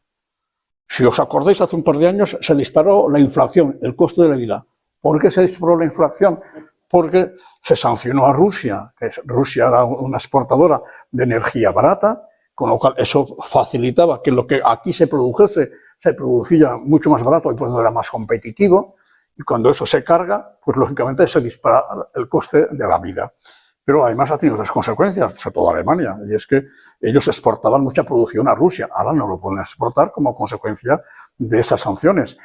Si os acordáis, hace un par de años se disparó la inflación, el costo de la vida. ¿Por qué se disparó la inflación? Porque se sancionó a Rusia, que Rusia era una exportadora de energía barata, con lo cual eso facilitaba que lo que aquí se produjese se producía mucho más barato y pues era más competitivo. Y cuando eso se carga, pues lógicamente se dispara el coste de la vida. Pero además ha tenido otras consecuencias, sobre todo Alemania, y es que ellos exportaban mucha producción a Rusia, ahora no lo pueden exportar como consecuencia de esas sanciones.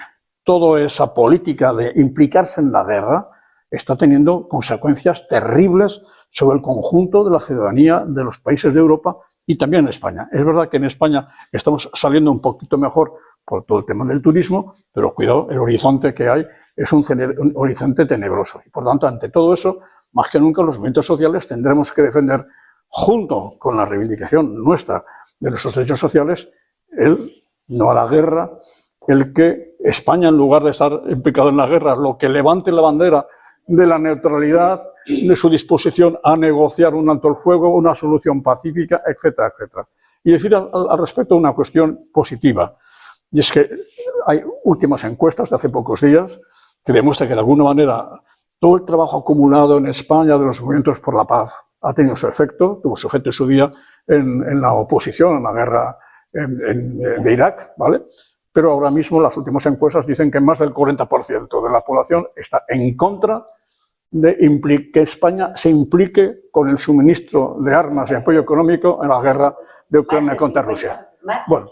Toda esa política de implicarse en la guerra está teniendo consecuencias terribles sobre el conjunto de la ciudadanía de los países de Europa y también en España. Es verdad que en España estamos saliendo un poquito mejor por todo el tema del turismo, pero cuidado, el horizonte que hay es un horizonte tenebroso. Y por tanto, ante todo eso, más que nunca los movimientos sociales tendremos que defender, junto con la reivindicación nuestra de nuestros derechos sociales, el no a la guerra, el que España, en lugar de estar implicado en la guerra, lo que levante la bandera de la neutralidad, de su disposición a negociar un alto el fuego, una solución pacífica, etcétera, etcétera. Y decir al respecto una cuestión positiva, y es que hay últimas encuestas de hace pocos días que demuestran que de alguna manera todo el trabajo acumulado en España de los movimientos por la paz ha tenido su efecto, tuvo su efecto en su día en la oposición, en la guerra de Irak, ¿vale? Pero ahora mismo las últimas encuestas dicen que más del 40% de la población está en contra de que España se implique con el suministro de armas y apoyo económico en la guerra de Ucrania contra Rusia. Bueno,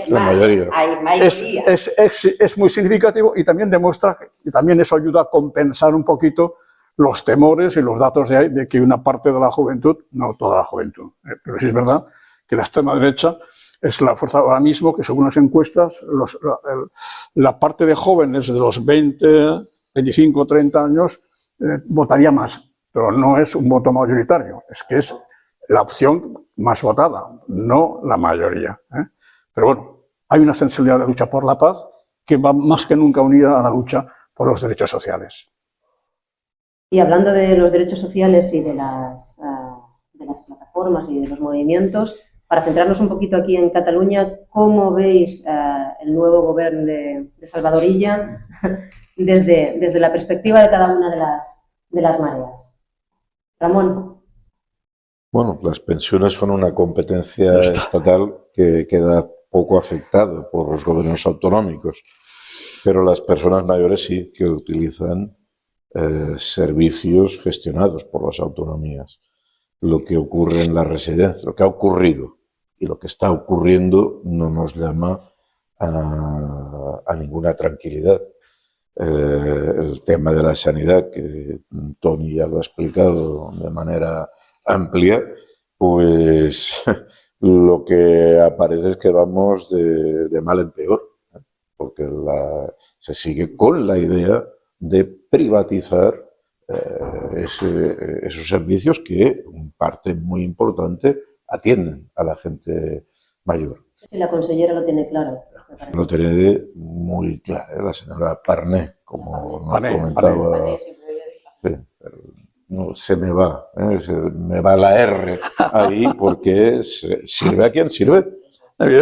la mayoría. Es muy significativo y también demuestra, y también eso ayuda a compensar un poquito los temores y los datos de que una parte de la juventud, no toda la juventud, pero sí es verdad que la extrema derecha es la fuerza ahora mismo que según las encuestas la parte de jóvenes de los 20, 25, 30 años votaría más, pero no es un voto mayoritario, es que es la opción más votada, no la mayoría. Pero bueno, hay una sensibilidad de lucha por la paz que va más que nunca unida a la lucha por los derechos sociales. Y hablando de los derechos sociales y de las plataformas y de los movimientos, para centrarnos un poquito aquí en Cataluña, ¿cómo veis el nuevo gobierno de Salvador Illa desde la perspectiva de cada una de las mareas? Ramón. Bueno, las pensiones son una competencia estatal que queda poco afectado por los gobiernos autonómicos, pero las personas mayores sí que utilizan servicios gestionados por las autonomías. Lo que ocurre en la residencia, lo que ha ocurrido y lo que está ocurriendo no nos llama a ninguna tranquilidad. El tema de la sanidad, que Toni ya lo ha explicado de manera amplia, pues lo que aparece es que vamos de mal en peor, porque se sigue con la idea de privatizar esos servicios que, en parte muy importante, atienden a la gente mayor. Y la consellera lo tiene claro. Lo tiene muy claro, la señora Parné, como nos comentaba. Sí, no, se me va la R ahí porque sirve a quien sirve.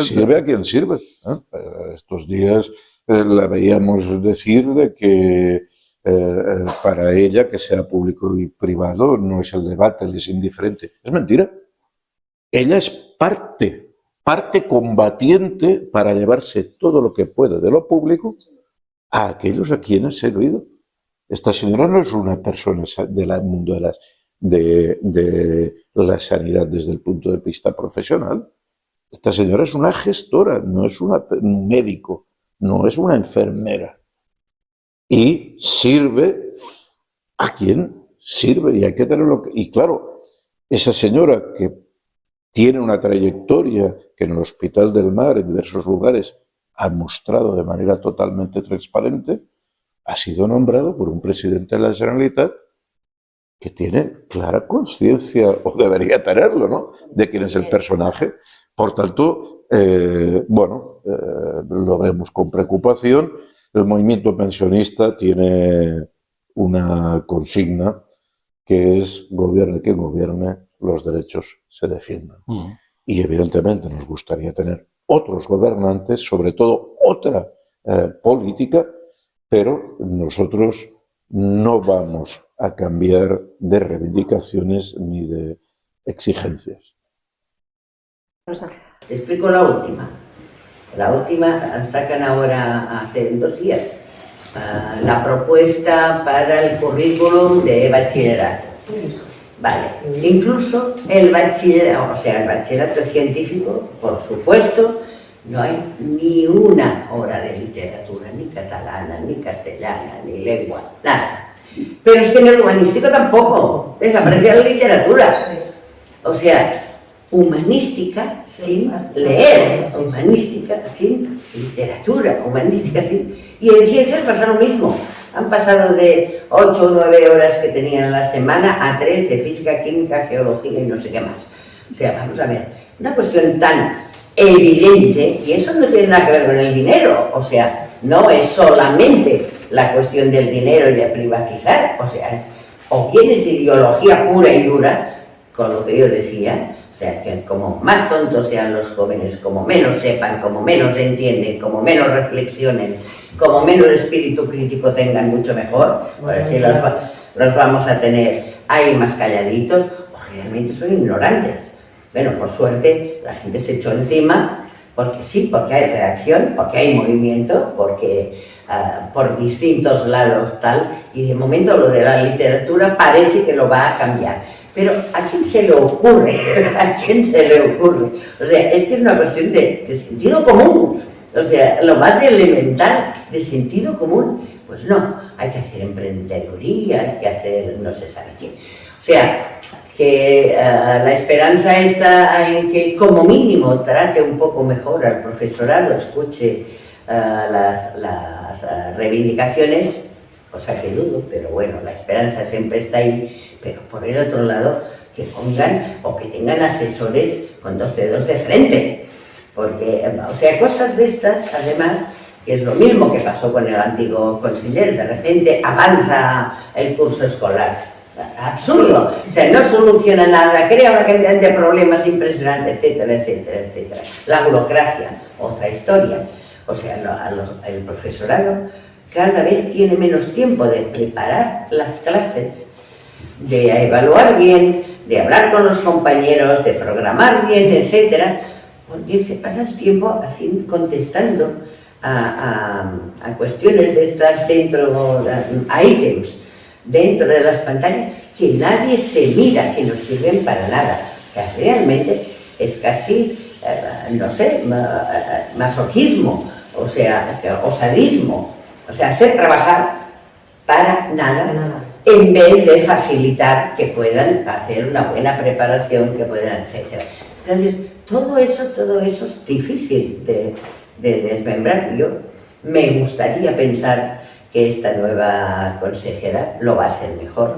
Sirve a quien sirve. Estos días la veíamos decir de que para ella que sea público y privado no es el debate, le es indiferente. Es mentira. Ella es parte combatiente para llevarse todo lo que puede de lo público a aquellos a quienes se ha oído. Esta señora no es una persona del mundo de la sanidad desde el punto de vista profesional. Esta señora es una gestora, no es un médico, no es una enfermera. Y sirve a quien sirve y hay que tenerlo. Y claro, esa señora que tiene una trayectoria que en el Hospital del Mar, en diversos lugares, ha mostrado de manera totalmente transparente, ha sido nombrado por un presidente de la Generalitat que tiene clara conciencia, o debería tenerlo, ¿no?, de quién es el personaje. Por tanto, lo vemos con preocupación. El movimiento pensionista tiene una consigna que es gobierne quien gobierne, los derechos se defiendan. Y evidentemente nos gustaría tener otros gobernantes, sobre todo otra política, pero nosotros no vamos a cambiar de reivindicaciones ni de exigencias. Te explico la última. La última sacan ahora, hace 2 días, la propuesta para el currículum de bachillerato. Vale, incluso el bachillerato, o sea, el bachillerato científico, por supuesto, no hay ni una hora de literatura, ni catalana, ni castellana, ni lengua, nada. Pero es que en el humanístico tampoco, desaparecía la literatura. O sea, humanística sin leer, humanística sin literatura, humanística sin... Y en ciencias pasa lo mismo. Han pasado de 8 o 9 horas que tenían a la semana a 3 de física, química, geología y no sé qué más. O sea, vamos a ver, una cuestión tan evidente, y eso no tiene nada que ver con el dinero, o sea, no es solamente la cuestión del dinero y de privatizar, o sea, o bien es ideología pura y dura, con lo que yo decía, o sea, que como más tontos sean los jóvenes, como menos sepan, como menos entienden, como menos reflexionen, como menos espíritu crítico tengan, mucho mejor, pues si los vamos a tener ahí más calladitos, o realmente son ignorantes. Bueno, por suerte la gente se echó encima, porque sí, porque hay reacción, porque hay movimiento, porque por distintos lados tal, y de momento lo de la literatura parece que lo va a cambiar. Pero ¿a quién se le ocurre? ¿A quién se le ocurre? O sea, es que es una cuestión de sentido común. O sea, lo más elemental de sentido común. Pues no, hay que hacer emprendeduría, hay que hacer no se sabe qué. O sea, que la esperanza está en que como mínimo trate un poco mejor al profesorado, escuche las reivindicaciones, cosa que dudo, pero bueno, la esperanza siempre está ahí. Pero por el otro lado, que pongan o que tengan asesores con 2 dedos de frente. Porque, o sea, cosas de estas, además, que es lo mismo que pasó con el antiguo conseller, de repente avanza el curso escolar. Absurdo, o sea, no soluciona nada, crea una cantidad de problemas impresionantes, etcétera, etcétera, etcétera. La burocracia, otra historia. O sea, el profesorado cada vez tiene menos tiempo de preparar las clases, de evaluar bien, de hablar con los compañeros, de programar bien, etcétera, porque se pasa el tiempo contestando a cuestiones de estas dentro, a ítems dentro de las pantallas que nadie se mira, que no sirven para nada, que realmente es casi, no sé, masoquismo, o sea, o sadismo, o sea, hacer trabajar para nada, en vez de facilitar que puedan hacer una buena preparación, que puedan, etc. Entonces, todo eso es difícil de desmembrar. Yo me gustaría pensar que esta nueva consejera lo va a hacer mejor,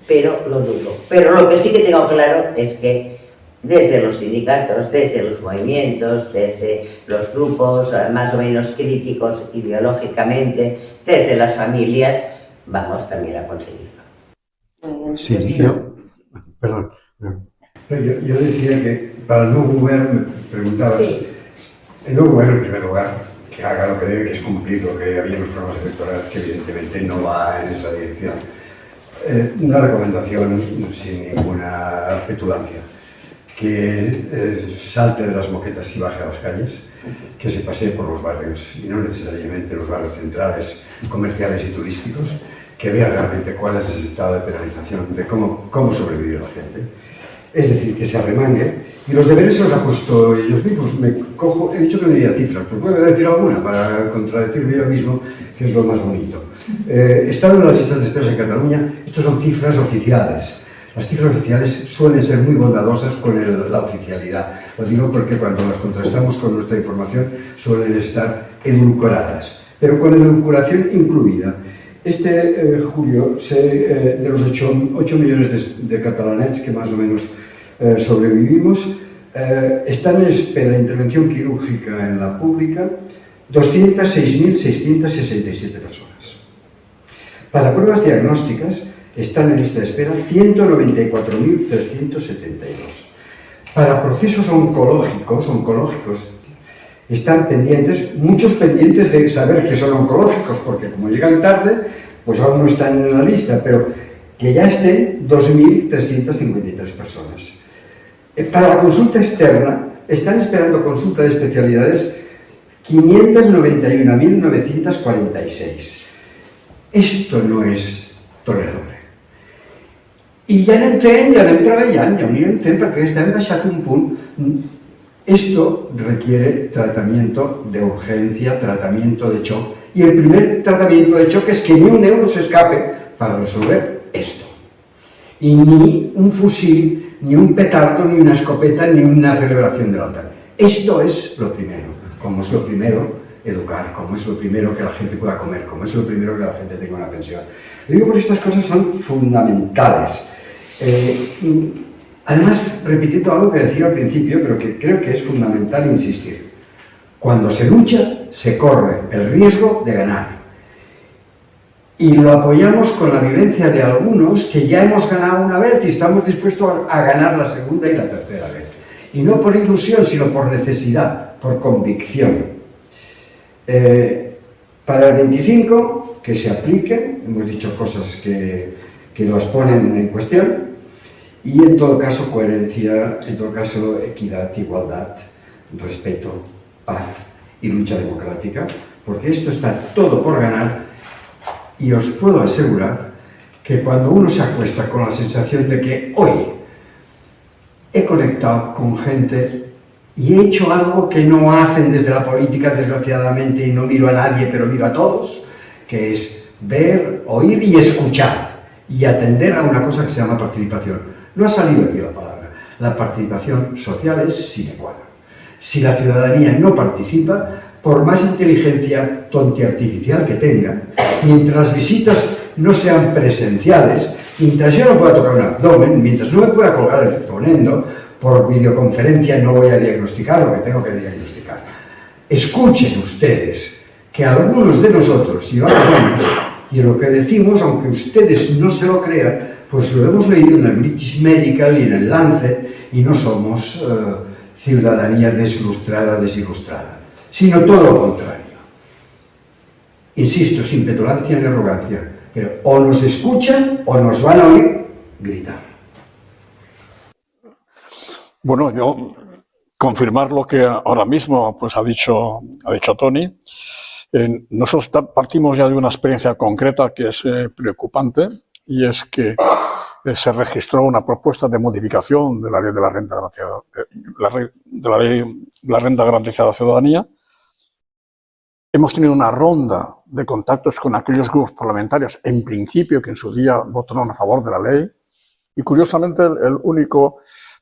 pero lo dudo. Pero lo que sí que tengo claro es que desde los sindicatos, desde los movimientos, desde los grupos más o menos críticos ideológicamente, desde las familias, vamos también a conseguirlo. Sí, perdón. Yo decía que para el nuevo gobierno, me preguntabas, sí. El nuevo gobierno, en primer lugar, que haga lo que debe, que es cumplir lo que había en los programas electorales, que evidentemente no va en esa dirección. Una recomendación sin ninguna petulancia, que salte de las moquetas y baje a las calles, que se pasee por los barrios, y no necesariamente los barrios centrales, comerciales y turísticos, que vea realmente cuál es el estado de penalización, de cómo sobrevive la gente. Es decir, que se arremangue. Y los deberes se los ha puesto ellos mismos. He dicho que no diría cifras, pues voy a decir alguna para contradecirme yo mismo, que es lo más bonito. Estando en las listas de espera en Cataluña, estos son cifras oficiales. Las cifras oficiales suelen ser muy bondadosas con la oficialidad. Lo digo porque cuando las contrastamos con nuestra información suelen estar edulcoradas, pero con edulcoración incluida. Julio, de los 8 millones de catalanets que más o menos sobrevivimos, están en espera de intervención quirúrgica en la pública 206.667 personas. Para pruebas diagnósticas están en lista de espera 194.372. Para procesos oncológicos están pendientes, muchos pendientes de saber que son oncológicos, porque como llegan tarde, pues aún no están en la lista, pero que ya estén 2.353 personas. Para la consulta externa, están esperando consulta de especialidades 591.946. Esto no es tolerable. I ja anem treballant, ja ho anirem fent, perquè estem baixat un punt. Esto requiere tratamiento de urgencia, tratamiento de shock, y el primer tratamiento de shock es que ni un euro se escape para resolver esto. Y ni un fusil, ni un petardo, ni una escopeta, ni una celebración del altar. Esto es lo primero, como es lo primero educar, como es lo primero que la gente pueda comer, como es lo primero que la gente tenga una pensión. Lo digo porque estas cosas son fundamentales. Además, repitiendo algo que decía al principio, pero que creo que es fundamental insistir. Cuando se lucha, se corre el riesgo de ganar. Y lo apoyamos con la vivencia de algunos que ya hemos ganado una vez y estamos dispuestos a ganar la segunda y la tercera vez. Y no por ilusión, sino por necesidad, por convicción. Para el 25, que se apliquen, hemos dicho cosas que los ponen en cuestión, y en todo caso coherencia, en todo caso equidad, igualdad, respeto, paz y lucha democrática, porque esto está todo por ganar. Y os puedo asegurar que cuando uno se acuesta con la sensación de que hoy he conectado con gente y he hecho algo que no hacen desde la política, desgraciadamente, y no miro a nadie, pero miro a todos, que es ver, oír y escuchar, y atender a una cosa que se llama participación. No ha salido aquí la palabra. La participación social es sine qua non. Si la ciudadanía no participa, por más inteligencia tontiartificial que tengan, mientras las visitas no sean presenciales, mientras yo no pueda tocar un abdomen, mientras no me pueda colgar el fonendo, por videoconferencia no voy a diagnosticar lo que tengo que diagnosticar. Escuchen ustedes que algunos de nosotros llevamos años y en lo que decimos, aunque ustedes no se lo crean, pues lo hemos leído en el British Medical y en el Lancet y no somos ciudadanía deslustrada, desilustrada, sino todo lo contrario. Insisto, sin petulancia ni arrogancia, pero o nos escuchan o nos van a oír gritar. Bueno, yo confirmar lo que ahora mismo pues ha dicho Tony. Nosotros partimos ya de una experiencia concreta que es preocupante, y es que se registró una propuesta de modificación de la ley de la renta garantizada de ciudadanía. Hemos tenido una ronda de contactos con aquellos grupos parlamentarios, en principio, que en su día votaron a favor de la ley, y curiosamente el único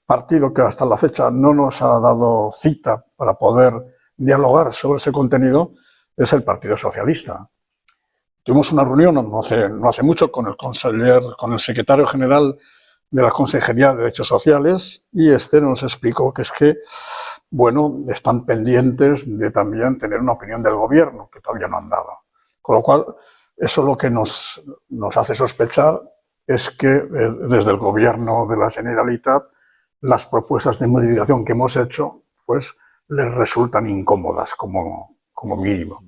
partido que hasta la fecha no nos ha dado cita para poder dialogar sobre ese contenido es el Partido Socialista. Tuvimos una reunión no hace mucho con el secretario general de la Consejería de Derechos Sociales, y nos explicó que es que, bueno, están pendientes de también tener una opinión del gobierno, que todavía no han dado. Con lo cual, eso lo que nos hace sospechar es que desde el gobierno de la Generalitat las propuestas de modificación que hemos hecho pues les resultan incómodas como mínimo.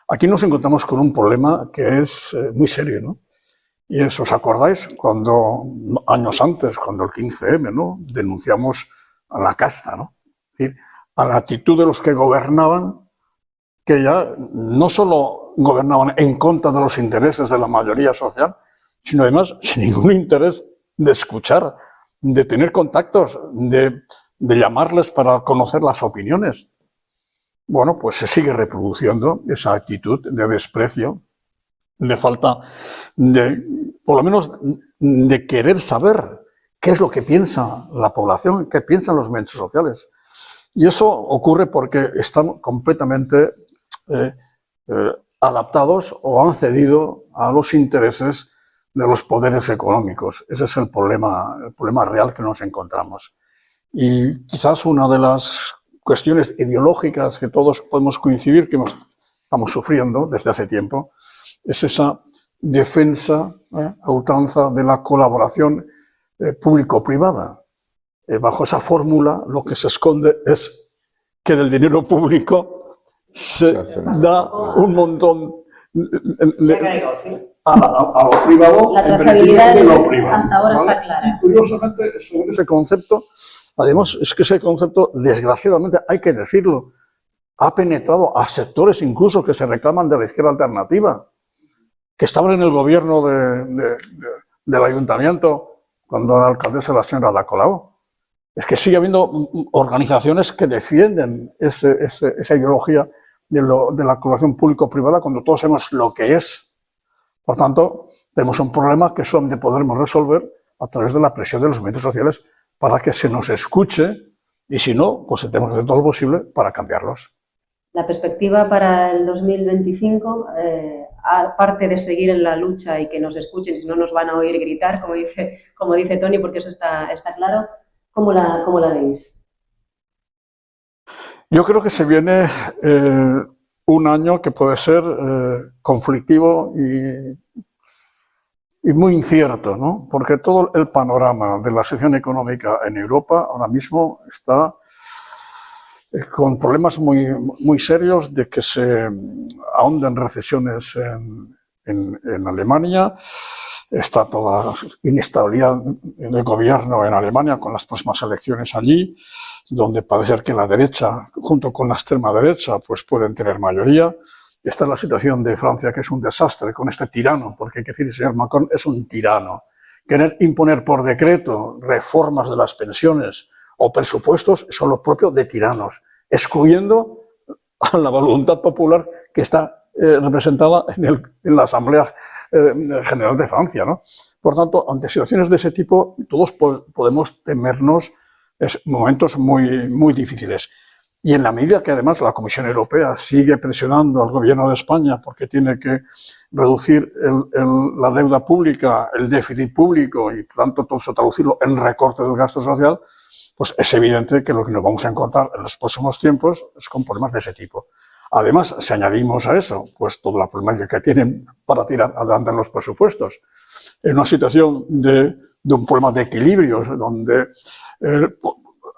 Aquí nos encontramos con un problema que es muy serio, ¿no? Y ¿os acordáis cuando, años antes, cuando el 15M, ¿no?, denunciamos a la casta, ¿no? Es decir, a la actitud de los que gobernaban, que ya no solo gobernaban en contra de los intereses de la mayoría social, sino además sin ningún interés de escuchar, de tener contactos, de llamarles para conocer las opiniones. Bueno, pues se sigue reproduciendo esa actitud de desprecio, de falta de, por lo menos, de querer saber qué es lo que piensa la población, qué piensan los movimientos sociales. Y eso ocurre porque están completamente adaptados o han cedido a los intereses de los poderes económicos. Ese es el problema real que nos encontramos. Y quizás una de las cuestiones ideológicas que todos podemos coincidir que estamos sufriendo desde hace tiempo es esa defensa a ultranza de la colaboración público-privada. Bajo esa fórmula lo que se esconde es que del dinero público se da un montón a lo privado. La trazabilidad de lo privado, hasta ahora ¿vale? está clara. Y curiosamente, sobre ese concepto, además, es que ese concepto, desgraciadamente, hay que decirlo, ha penetrado a sectores incluso que se reclaman de la izquierda alternativa, que estaban en el gobierno del ayuntamiento cuando la alcaldesa era la señora Ada Colau. Es que sigue habiendo organizaciones que defienden esa ideología de la colaboración público-privada cuando todos sabemos lo que es. Por tanto, tenemos un problema que solamente podremos resolver a través de la presión de los movimientos sociales para que se nos escuche, y si no, pues tenemos que hacer todo lo posible para cambiarlos. La perspectiva para el 2025, aparte de seguir en la lucha y que nos escuchen, si no nos van a oír gritar, como dice Tony, porque eso está claro, ¿cómo la veis? Yo creo que se viene un año que puede ser conflictivo y y muy incierto, ¿no? Porque todo el panorama de la situación económica en Europa ahora mismo está con problemas muy serios de que se ahonden recesiones en Alemania. Está toda la inestabilidad del gobierno en Alemania con las próximas elecciones allí, donde parece ser que la derecha, junto con la extrema derecha, pues pueden tener mayoría. Esta es la situación de Francia, que es un desastre con este tirano, porque hay que decir, el señor Macron es un tirano. Querer imponer por decreto reformas de las pensiones o presupuestos son lo propio de tiranos, excluyendo a la voluntad popular que está representada en la Asamblea General de Francia, ¿no? Por tanto, ante situaciones de ese tipo, todos podemos temernos momentos muy difíciles. Y en la medida que además la Comisión Europea sigue presionando al gobierno de España porque tiene que reducir la deuda pública, el déficit público y por tanto todo eso traducirlo en recorte del gasto social, pues es evidente que lo que nos vamos a encontrar en los próximos tiempos es con problemas de ese tipo. Además, si añadimos a eso, pues toda la problemática que tienen para tirar adelante los presupuestos, en una situación de un problema de equilibrios, donde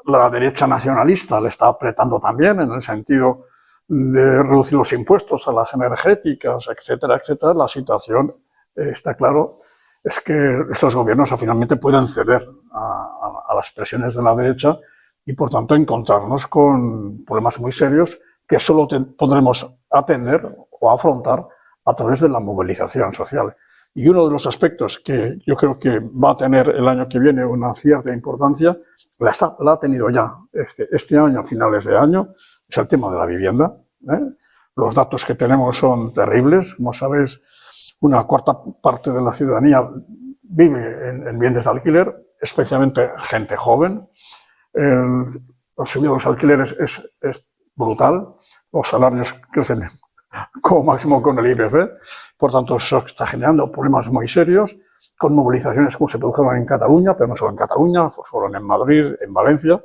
la derecha nacionalista le está apretando también en el sentido de reducir los impuestos a las energéticas, etcétera, etcétera, la situación, está claro, es que estos gobiernos finalmente pueden ceder a las presiones de la derecha y, por tanto, encontrarnos con problemas muy serios que solo podremos atender o afrontar a través de la movilización social. Y uno de los aspectos que yo creo que va a tener el año que viene una cierta importancia, la ha tenido ya este año, a finales de año, es el tema de la vivienda. Los datos que tenemos son terribles. Como sabéis, una cuarta parte de la ciudadanía vive en bienes de alquiler, especialmente gente joven. La subida de los alquileres es brutal, los salarios crecen como máximo con el IPC, por tanto eso está generando problemas muy serios, con movilizaciones como se produjeron en Cataluña, pero no solo en Cataluña, fueron en Madrid, en Valencia,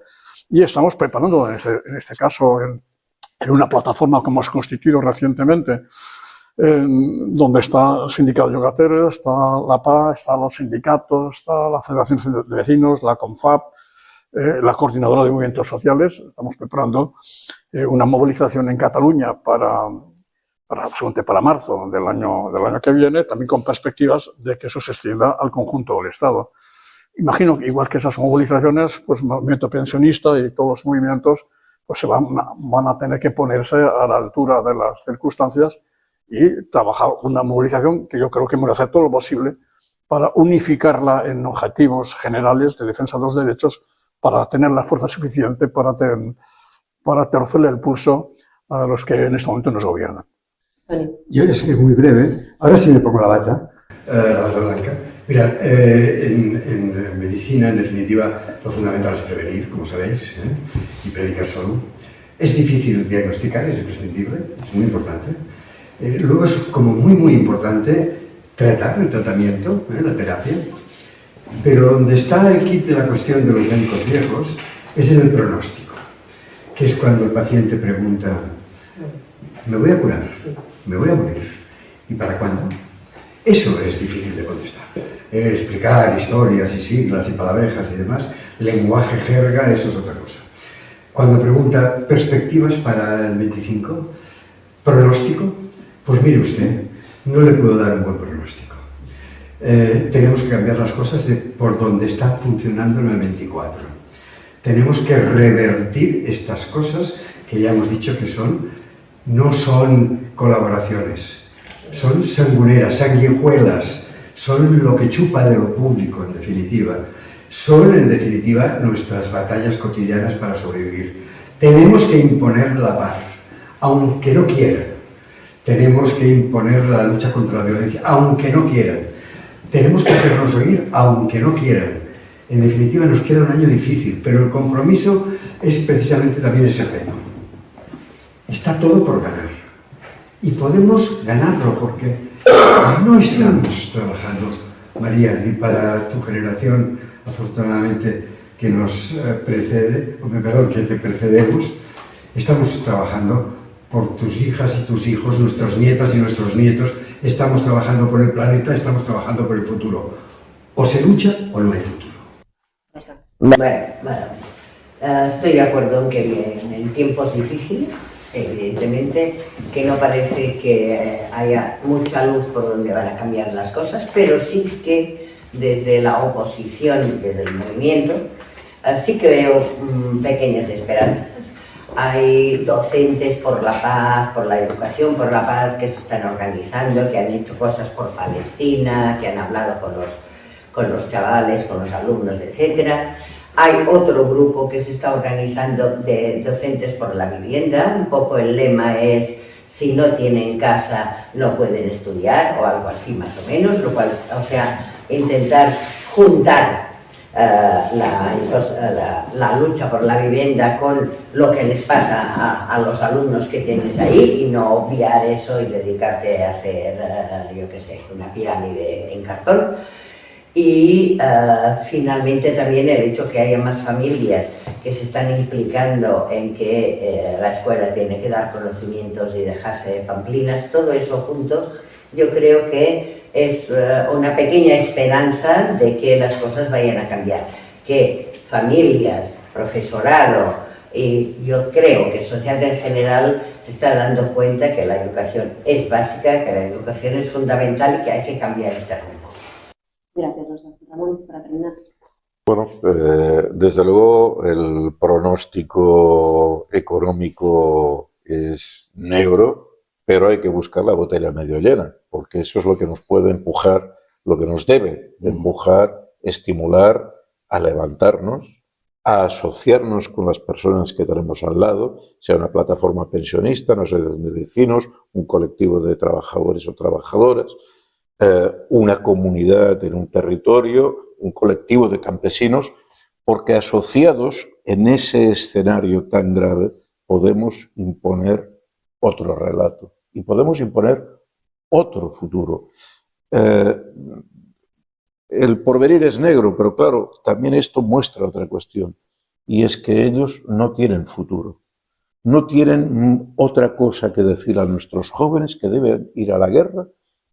y estamos preparando en este caso en una plataforma que hemos constituido recientemente, donde está el Sindicato de Llogateres, está la PA, están los sindicatos, está la Federación de Vecinos, la CONFAP, la Coordinadora de Movimientos Sociales. Estamos preparando una movilización en Cataluña para marzo del año que viene, también con perspectivas de que eso se extienda al conjunto del Estado. Imagino que igual que esas movilizaciones, pues el movimiento pensionista y todos los movimientos pues se van a tener que ponerse a la altura de las circunstancias y trabajar una movilización que yo creo que hemos de hacer todo lo posible para unificarla en objetivos generales de defensa de los derechos, para tener la fuerza suficiente para torcerle el pulso a los que en este momento nos gobiernan. Yo les soy muy breve. Ahora sí me pongo la bata blanca. Mira, en medicina, en definitiva, lo fundamental es prevenir, como sabéis, y predicar salud. Es difícil diagnosticar, es imprescindible, es muy importante. Luego es como muy importante tratar el tratamiento, la terapia. Pero donde está el kit de la cuestión de los médicos viejos es en el pronóstico, que es cuando el paciente pregunta: ¿me voy a curar? ¿Me voy a morir? ¿Y para cuándo? Eso es difícil de contestar. Explicar historias y siglas y palabrejas y demás, lenguaje, jerga, eso es otra cosa. Cuando pregunta perspectivas para el 25, pronóstico, pues mire usted, no le puedo dar un buen pronóstico. Tenemos que cambiar las cosas por donde está funcionando en el 24. Tenemos que revertir estas cosas que ya hemos dicho que no son colaboraciones, son sanguineras, sanguijuelas, son lo que chupa de lo público, en definitiva. Son, en definitiva, nuestras batallas cotidianas para sobrevivir. Tenemos que imponer la paz, aunque no quieran. Tenemos que imponer la lucha contra la violencia, aunque no quieran. Tenemos que hacernos oír, aunque no quieran. En definitiva, nos queda un año difícil, pero el compromiso es precisamente también ese reto. Está todo por ganar. Y podemos ganarlo porque no estamos trabajando, María, ni para tu generación, afortunadamente, que nos precede, que te precedemos. Estamos trabajando por tus hijas y tus hijos, nuestras nietas y nuestros nietos, estamos trabajando por el planeta, estamos trabajando por el futuro. O se lucha o no hay futuro. Bueno, estoy de acuerdo en que vienen tiempos difíciles, evidentemente, que no parece que haya mucha luz por donde van a cambiar las cosas, pero sí que desde la oposición, desde el movimiento, sí que veo pequeñas esperanzas. Hay docentes por la paz, por la educación por la paz, que se están organizando, que han hecho cosas por Palestina, que han hablado con los chavales, con los alumnos, etc. Hay otro grupo que se está organizando de docentes por la vivienda. Un poco el lema es: si no tienen casa no pueden estudiar, o algo así más o menos, lo cual, o sea, intentar juntar la lucha por la vivienda con lo que les pasa a los alumnos que tienes ahí, y no obviar eso y dedicarte a hacer, yo qué sé, una pirámide en cartón. Y finalmente también el hecho que haya más familias que se están implicando en que la escuela tiene que dar conocimientos y dejarse de pamplinas, todo eso junto, yo creo que es una pequeña esperanza de que las cosas vayan a cambiar, que familias, profesorado y yo creo que sociedad en general se está dando cuenta que la educación es básica, que la educación es fundamental y que hay que cambiar este rumbo. Gracias, Rosa. Ramón, para terminar. Bueno, desde luego el pronóstico económico es negro, pero hay que buscar la botella medio llena, porque eso es lo que nos puede empujar, lo que nos debe empujar, estimular a levantarnos, a asociarnos con las personas que tenemos al lado, sea una plataforma pensionista, no sé, de vecinos, un colectivo de trabajadores o trabajadoras, una comunidad en un territorio, un colectivo de campesinos, porque asociados en ese escenario tan grave podemos imponer otro relato y podemos imponer otro futuro. El porvenir es negro, pero claro, también esto muestra otra cuestión, y es que ellos no tienen futuro. No tienen otra cosa que decir a nuestros jóvenes que deben ir a la guerra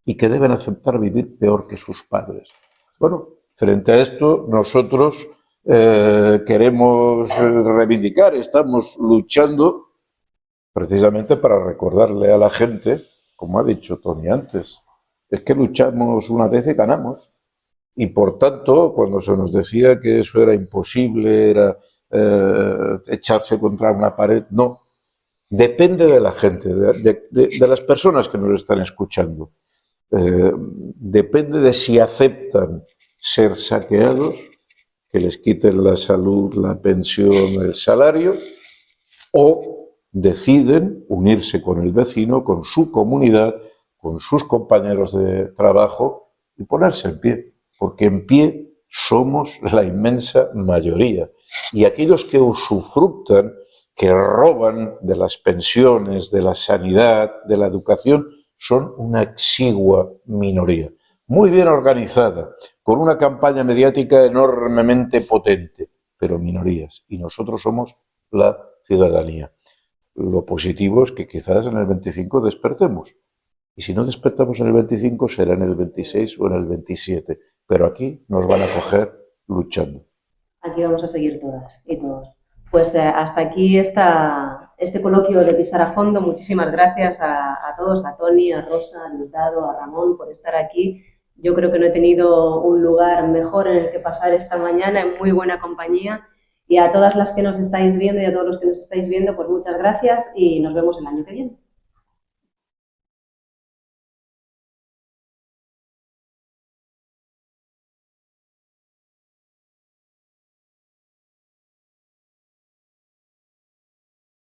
y que deben aceptar vivir peor que sus padres. Bueno, frente a esto, nosotros queremos reivindicar, estamos luchando precisamente para recordarle a la gente, como ha dicho Tony antes, es que luchamos una vez y ganamos. Y por tanto, cuando se nos decía que eso era imposible, era echarse contra una pared, no. Depende de la gente, de las personas que nos están escuchando. Depende de si aceptan ser saqueados, que les quiten la salud, la pensión, el salario, o deciden unirse con el vecino, con su comunidad, con sus compañeros de trabajo y ponerse en pie, porque en pie somos la inmensa mayoría. Y aquellos que usufructan, que roban de las pensiones, de la sanidad, de la educación, son una exigua minoría, muy bien organizada, con una campaña mediática enormemente potente, pero minorías. Y nosotros somos la ciudadanía. Lo positivo es que quizás en el 25 despertemos. Y si no despertamos en el 25, será en el 26 o en el 27. Pero aquí nos van a coger luchando. Aquí vamos a seguir todas y todos. Pues hasta aquí este coloquio de Pisar a Fondo. Muchísimas gracias a todos, a Tony, a Rosa, a Diosdado, a Ramón por estar aquí. Yo creo que no he tenido un lugar mejor en el que pasar esta mañana, en muy buena compañía. Y a todas las que nos estáis viendo y a todos los que nos estáis viendo, pues muchas gracias y nos vemos el año que viene.